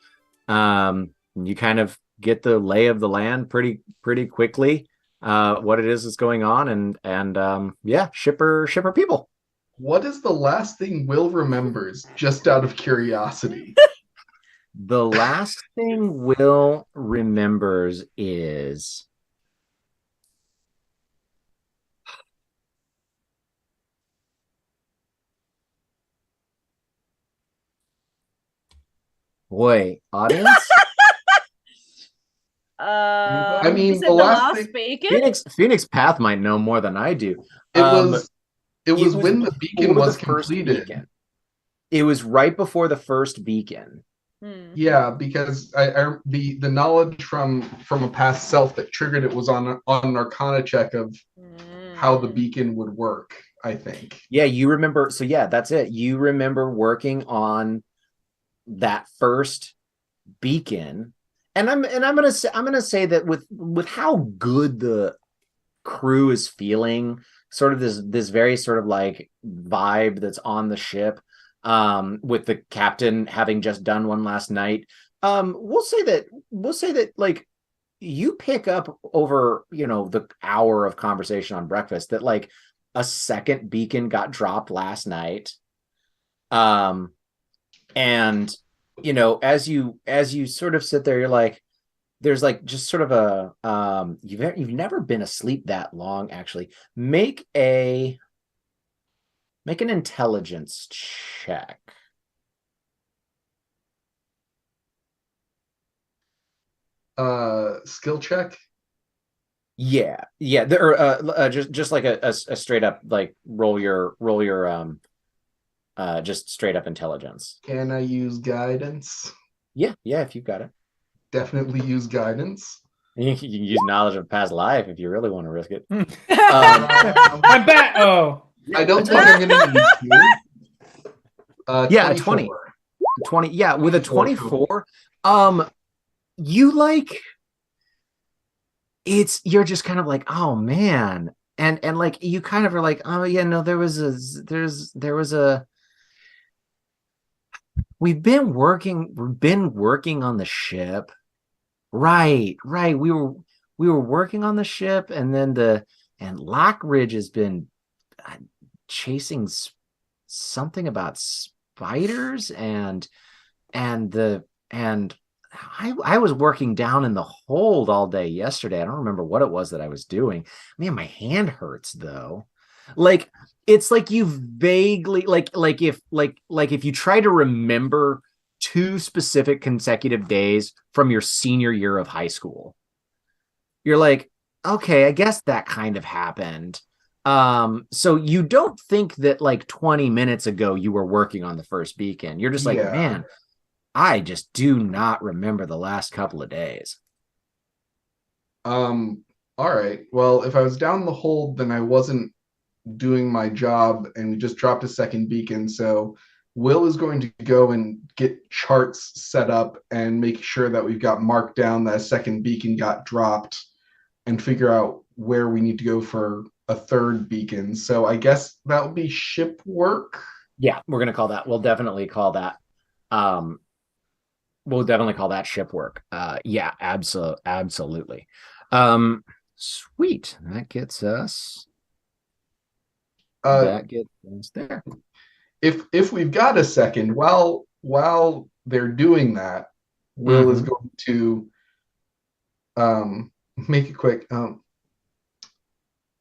You kind of get the lay of the land pretty quickly. What it is that's going on, and shipper people. What is the last thing Will remembers, just out of curiosity? The last thing Will remembers is boy, audience. I mean, you said the last thing- beacon? Phoenix Path might know more than I do. It was when the before beacon was the first completed. beacon. It was right before the first beacon. Yeah, because the knowledge from a past self that triggered it was on an Arcana check of how the beacon would work, I think. Yeah, you remember. So yeah, that's it. You remember working on that first beacon, and I'm gonna say that with how good the crew is feeling, sort of this very sort of like vibe that's on the ship. With the captain having just done one last night, we'll say that like you pick up over the hour of conversation on breakfast that like a second beacon got dropped last night, and as you sort of sit there, you're like, there's like just sort of a you've never been asleep that long. Actually, make an intelligence check. Skill check. Yeah. Or just like a straight up like roll your just straight up intelligence. Can I use guidance? Yeah, if you've got it. Definitely use guidance. You can use knowledge of past life if you really want to risk it. I'm back. Oh, I don't think I'm gonna need to. Yeah, 24. 20. Yeah, with a 24, you like you're just kind of like, oh man, and like you kind of are like, oh yeah, no, there was a we've been working on the ship, right, we were working on the ship, and then Lockridge has been chasing something about spiders and I was working down in the hold all day yesterday. I don't remember what it was that I was doing. Man, my hand hurts though. Like it's like you vaguely like if you try to remember 2 specific consecutive days from your senior year of high school. You're like, okay, I guess that kind of happened. So you don't think that like 20 minutes ago you were working on the first beacon. You're just like, Yeah. man, I just do not remember the last couple of days. All right. Well, if I was down the hold, then I wasn't doing my job, and we just dropped a second beacon. So Will is going to go and get charts set up and make sure that we've got marked down that a second beacon got dropped, and figure out where we need to go for a third beacon. So I guess that will be ship work. Yeah, we're gonna call that. We'll definitely call that. Um, we'll definitely call that ship work. Yeah, absolutely. Sweet. That gets us. Uh, That gets us there. if we've got a second, while they're doing that, Will is going to make it quick.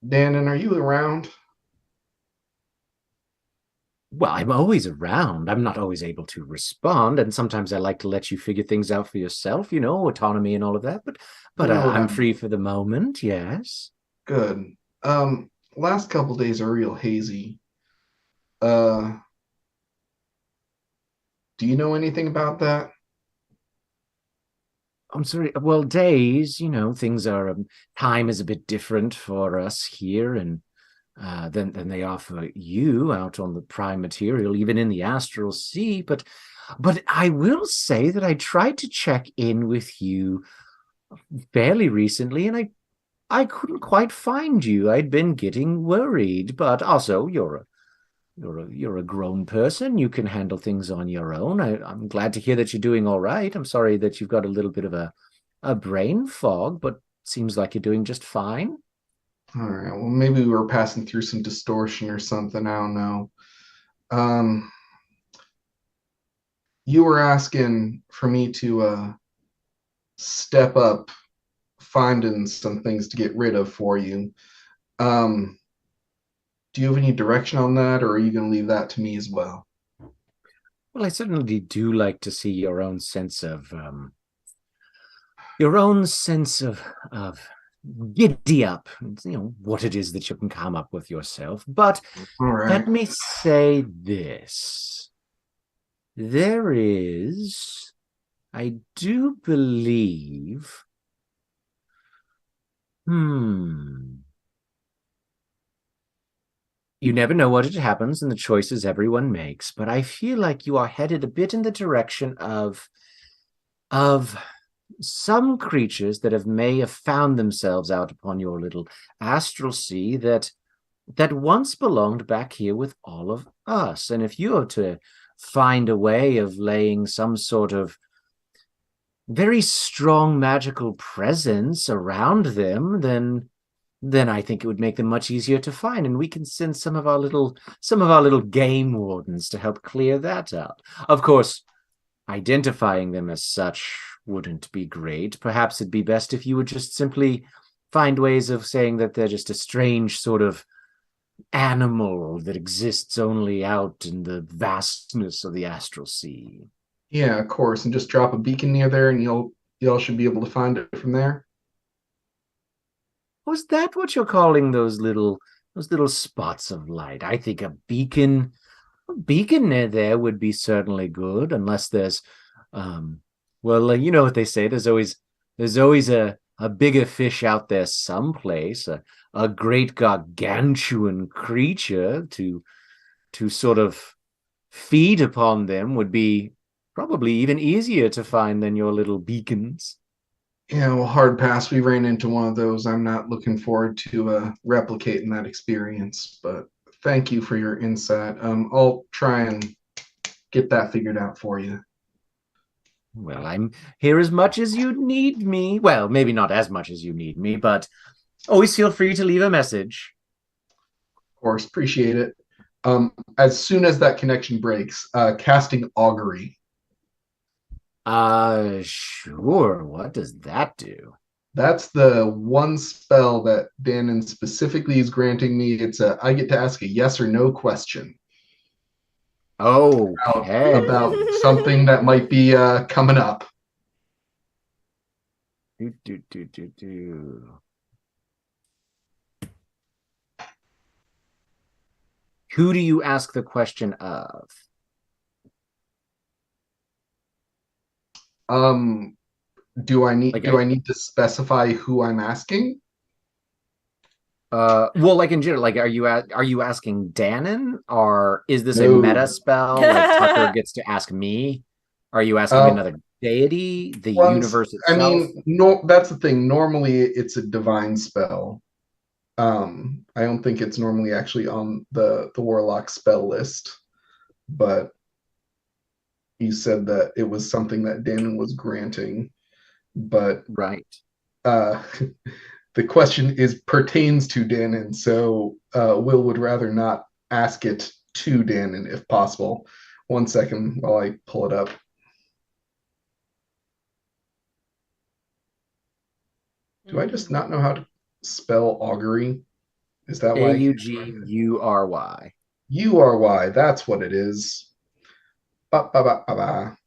Dannon, are you around? Well, I'm always around. I'm not always able to respond, and sometimes I like to let you figure things out for yourself, you know, autonomy and all of that. But You know what I'm I'm free for the moment. Yes. good. Last couple days are real hazy. Uh, do you know anything about that? I'm sorry. Well, days, you know, things are time is a bit different for us here, and than they are for you out on the prime material, even in the astral sea. But I will say that I tried to check in with you fairly recently, and I couldn't quite find you. I'd been getting worried, but also you're a grown person. You can handle things on your own. I'm glad to hear that you're doing all right. I'm sorry that you've got a little bit of a brain fog, but seems like you're doing just fine. All right. Well, maybe we were passing through some distortion or something. I don't know. Um, you were asking for me to step up finding some things to get rid of for you. Um, do you have any direction on that, or are you going to leave that to me as well? Well, I certainly do like to see your own sense of giddy up, you know, what it is that you can come up with yourself. But All right. let me say this. There is, I do believe, you never know what happens in the choices everyone makes, but I feel like you are headed a bit in the direction of some creatures that may have found themselves out upon your little astral sea that once belonged back here with all of us. And if you are to find a way of laying some sort of very strong magical presence around them, then I think it would make them much easier to find, and we can send some of our little game wardens to help clear that up. Of course, identifying them as such wouldn't be great. Perhaps it'd be best if you would just simply find ways of saying that they're just a strange sort of animal that exists only out in the vastness of the astral sea. Yeah, of course. And just drop a beacon near there, and y'all should be able to find it from there. Was that what you're calling those little spots of light? I think a beacon near there would be certainly good, unless there's you know what they say, there's always a bigger fish out there someplace, a great gargantuan creature to sort of feed upon them would be probably even easier to find than your little beacons. Yeah, well, hard pass. We ran into one of those. I'm not looking forward to replicating that experience, but thank you for your insight. I'll try and get that figured out for you. Well, I'm here as much as you need me. Well, maybe not as much as you need me, but always feel free to leave a message. Of course, appreciate it. As soon as that connection breaks, casting augury. Sure. What does that do? That's the one spell that Danon specifically is granting me. I get to ask a yes or no question about Okay. something that might be coming up. Do. Who do you ask the question of? Um, do I need Like, do I need to specify who I'm asking? well, like in general, like, are you asking Danon, or is this a No. meta spell? Like Tucker gets to ask me? Are you asking Uh, another deity, the once universe I itself? mean, no, that's the thing. Normally, it's a divine spell. I don't think it's normally actually on the warlock spell list, but you said that it was something that Danon was granting. But Right. uh, the question is pertains to Danon, so Will would rather not ask it to Danon if possible. 1 second while I pull it up. Do I just not know how to spell augury? Is that why? Augury. Ury, that's what it is. Ba, ba, ba, ba, ba.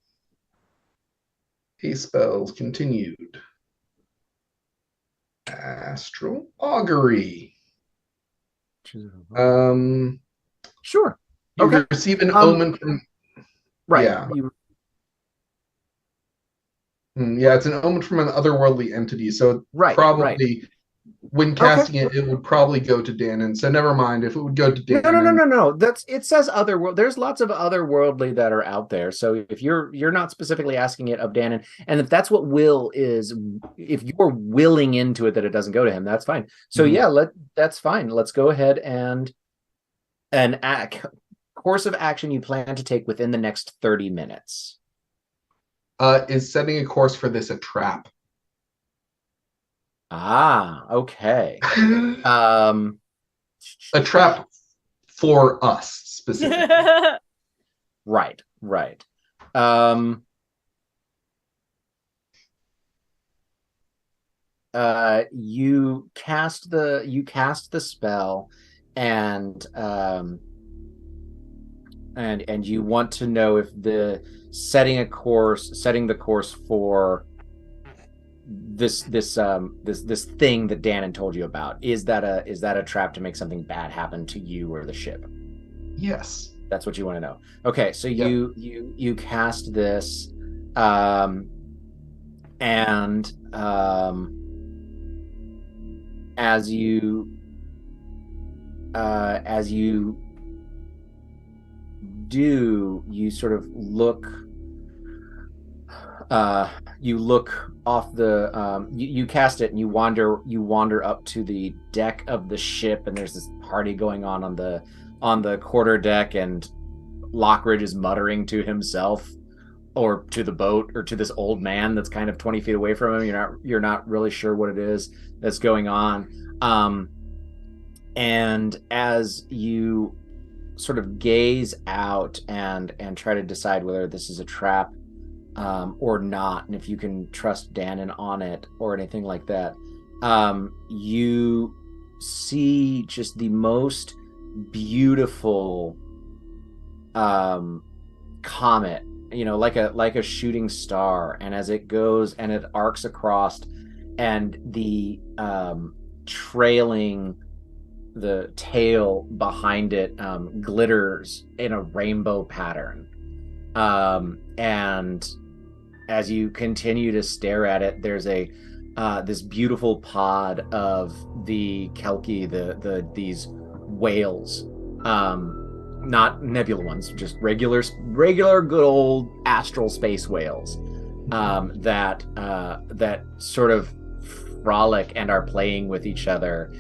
A spells continued. Astral augury. Um, Sure. you Okay. receive an Um, omen from. right. Yeah. Yeah, it's an omen from an otherworldly entity. So Right. probably when Okay. casting it, it would probably go to Danon. So never mind if it would go to No. Danon. No. That's it says otherworld. There's lots of otherworldly that are out there. So if you're not specifically asking it of Danon, and if that's what Will is, if you're willing into it that it doesn't go to him, that's fine. So Mhm. yeah, that's fine. Let's go ahead and course of action you plan to take within the next 30 minutes. Is setting a course for this a trap? Okay. A trap for us specifically. Right. Um, you cast the spell, and you want to know if the setting the course for this thing that Danon told you about, is that a trap to make something bad happen to you or the ship? Yes. That's what you want to know. Okay, so Yep. you cast this, and as you do, you sort of look off the you cast it, and you wander up to the deck of the ship, and there's this party going on the quarter deck, and Lockridge is muttering to himself, or to the boat, or to this old man that's kind of 20 feet away from him. You're not really sure what it is that's going on. And as you sort of gaze out and try to decide whether this is a trap, or not, and if you can trust Danon on it or anything like that, you see just the most beautiful comet, like a shooting star, and as it goes and it arcs across, and the trailing the tail behind it glitters in a rainbow pattern, and as you continue to stare at it, there's this beautiful pod of the kelki, these whales, not nebula ones, just regular good old astral space whales, that sort of frolic and are playing with each other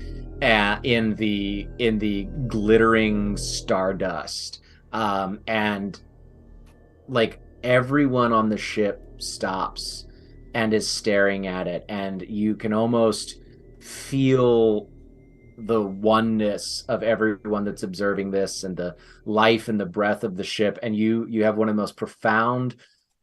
in the glittering stardust, and like everyone on the ship stops and is staring at it, and you can almost feel the oneness of everyone that's observing this, and the life and the breath of the ship, and you have one of the most profound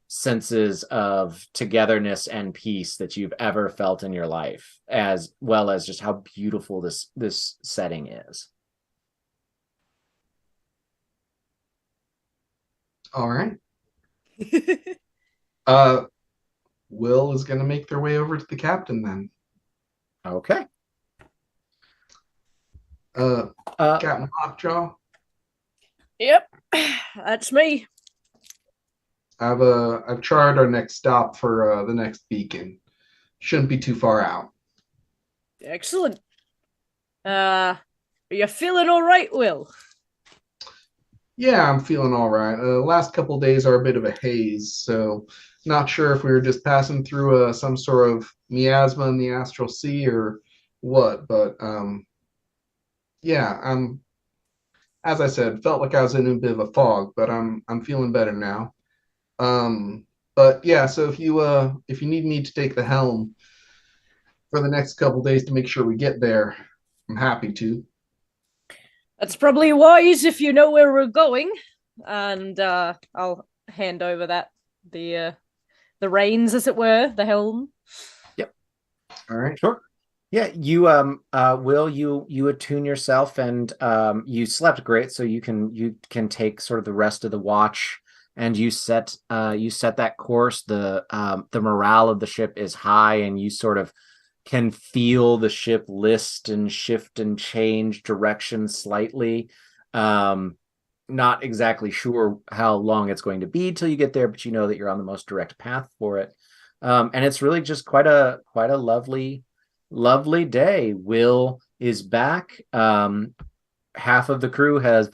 senses of togetherness and peace that you've ever felt in your life, as well as just how beautiful this setting is. All right. Will is going to make their way over to the captain then. Okay. Captain Lockjaw, Yep, that's me. I've charted our next stop for the next beacon. Shouldn't be too far out. Excellent. Are you feeling all right, Will? Yeah, I'm feeling all right. Last couple days are a bit of a haze, so not sure if we were just passing through some sort of miasma in the astral sea or what. But yeah, as I said, felt like I was in a bit of a fog, but I'm feeling better now. But yeah, so if you need me to take the helm for the next couple days to make sure we get there, I'm happy to. That's probably wise if you know where we're going. And I'll hand over the reins, as it were, the helm. Yep. All right. Sure. Yeah, you Will, you attune yourself, and you slept great, so you can take sort of the rest of the watch, and you set that course. The morale of the ship is high, and you sort of can feel the ship list and shift and change direction slightly. Not exactly sure how long it's going to be till you get there, but you know that you're on the most direct path for it. And it's really just quite a lovely day. Will is back. Half of the crew has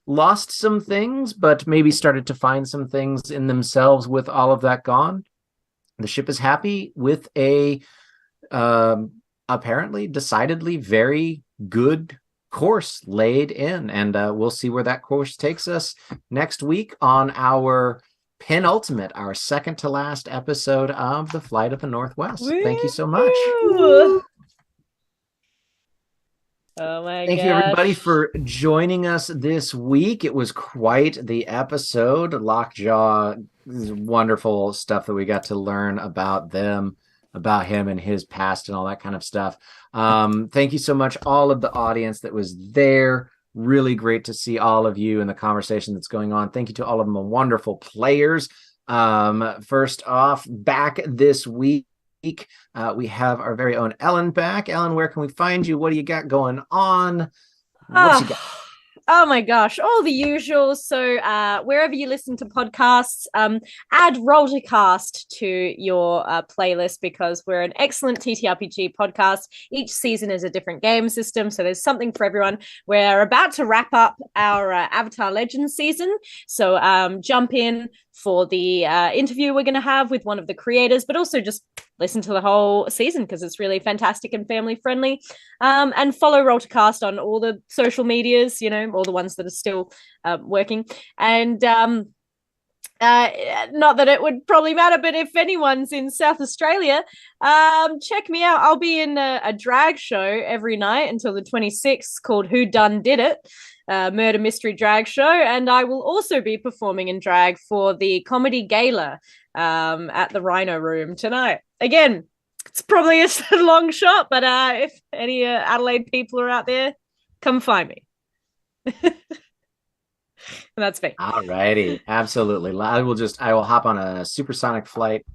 lost some things, but maybe started to find some things in themselves with all of that gone. The ship is happy with a apparently decidedly very good course laid in, and we'll see where that course takes us next week on our penultimate, our second to last episode of The Flight of the Northwest. Woo! Thank you so much. Oh my Thank you, everybody, for joining us this week. It was quite the episode. Lockjaw, wonderful stuff that we got to learn about them, about him and his past and all that kind of stuff. Thank you so much, all of the audience that was there. Really great to see all of you and the conversation that's going on. Thank you to all of them, wonderful players. First off, back this week, we have our very own Ellen back. Ellen, where can we find you? What do you got going on? What you got? Oh my gosh, all the usual. So wherever you listen to podcasts, add Roll2Cast to your playlist, because we're an excellent TTRPG podcast. Each season is a different game system, so there's something for everyone. We're about to wrap up our Avatar Legends season, so jump in for the interview we're going to have with one of the creators, but also just listen to the whole season because it's really fantastic and family friendly. And follow Roll2Cast on all the social medias, all the ones that are still working. And not that it would probably matter, but if anyone's in South Australia, check me out. I'll be in a drag show every night until the 26th called Who Done Did It? Murder mystery drag show, and I will also be performing in drag for the comedy gala at the Rhino Room tonight. Again, it's probably a long shot, but if any Adelaide people are out there, come find me. And that's me. All righty, absolutely. I will hop on a supersonic flight.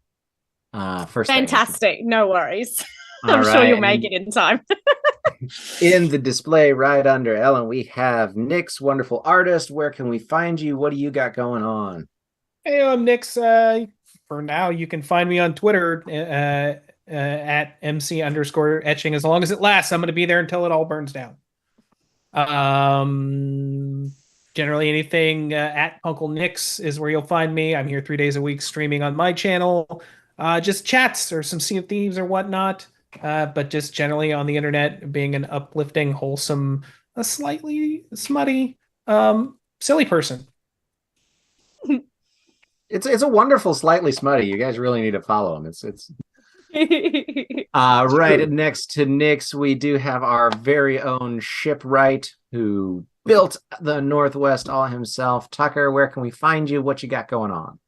First Fantastic, thing. No worries. I'm sure you'll make it in time. In the display right under Ellen, we have Nick's wonderful artist. Where can we find you? What do you got going on? Hey, I'm Nick's. For now, you can find me on Twitter at MC_etching. As long as it lasts, I'm going to be there until it all burns down. Generally, anything at Uncle Nick's is where you'll find me. I'm here 3 days a week streaming on my channel. Just chats or some Sea of Thieves or whatnot. But just generally on the internet, being an uplifting, wholesome, a slightly smutty, silly person. It's a wonderful, slightly smutty. You guys really need to follow him. It's right next to Nick's, we do have our very own shipwright who built the Northwest all himself. Tucker, where can we find you? What you got going on?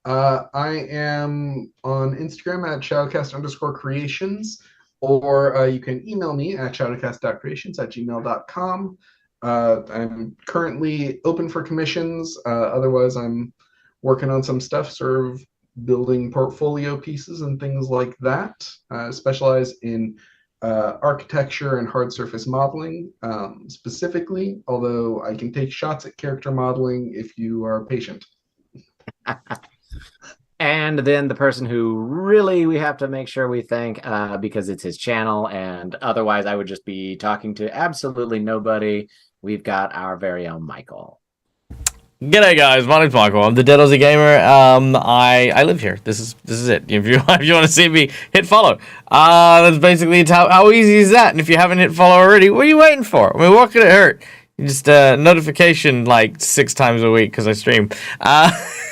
I am on Instagram at shadowcast_creations, or you can email me at shadowcast.creations@gmail.com. I'm currently open for commissions. Otherwise, I'm working on some stuff, sort of building portfolio pieces and things like that. Specialize in architecture and hard surface modeling specifically, although I can take shots at character modeling if you are patient. And then the person who really we have to make sure we thank because it's his channel, and otherwise I would just be talking to absolutely nobody. We've got our very own Michael. G'day guys, my name's Michael. I'm the Dead Aussie Gamer. I live here. This is it. If you want to see me, hit follow. That's basically it. How easy is that? And if you haven't hit follow already, what are you waiting for? I mean, what could it hurt? Just notification like 6 times a week because I stream.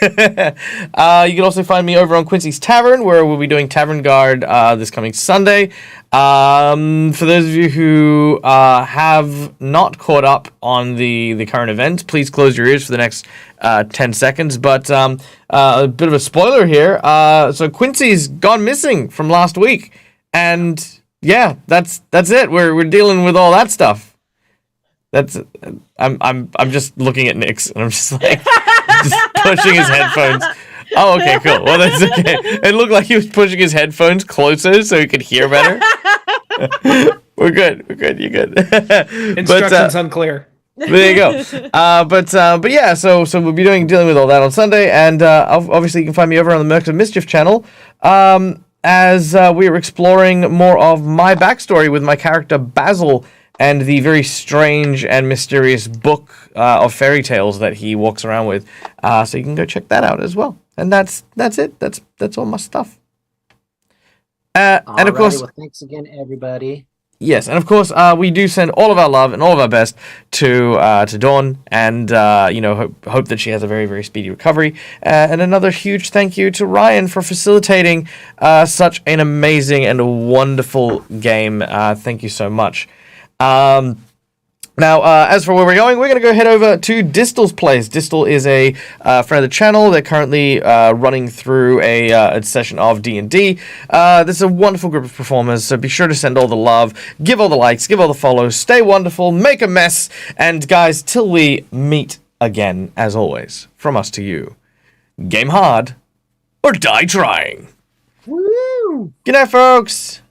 You can also find me over on Quincy's Tavern, where we'll be doing Tavern Guard this coming Sunday. For those of you who have not caught up on the current events, please close your ears for the next 10 seconds. But a bit of a spoiler here. So Quincy's gone missing from last week, and yeah, that's it. We're dealing with all that stuff. I'm just looking at Nyx and I'm just like just pushing his headphones. Oh, okay, cool. Well, that's okay. It looked like he was pushing his headphones closer so he could hear better. We're good. You're good. Instructions unclear. There you go. But yeah, so we'll be dealing with all that on Sunday, and obviously you can find me over on the Mercs of Mischief channel. As we are exploring more of my backstory with my character Basil and the very strange and mysterious book of fairy tales that he walks around with. So you can go check that out as well. And that's it. That's all my stuff. And of course, well, thanks again, everybody. Yes, and of course, we do send all of our love and all of our best to Dawn, and hope that she has a very, very speedy recovery. And another huge thank you to Ryan for facilitating such an amazing and wonderful game. Thank you so much. Now, as for where we're going to go head over to Distal's place. Distal is a friend of the channel. They're currently running through a session of D&D. This is a wonderful group of performers, so be sure to send all the love, give all the likes, give all the follows, stay wonderful, make a mess, and guys, till we meet again, as always, from us to you, game hard or die trying. Woo! Good night, folks.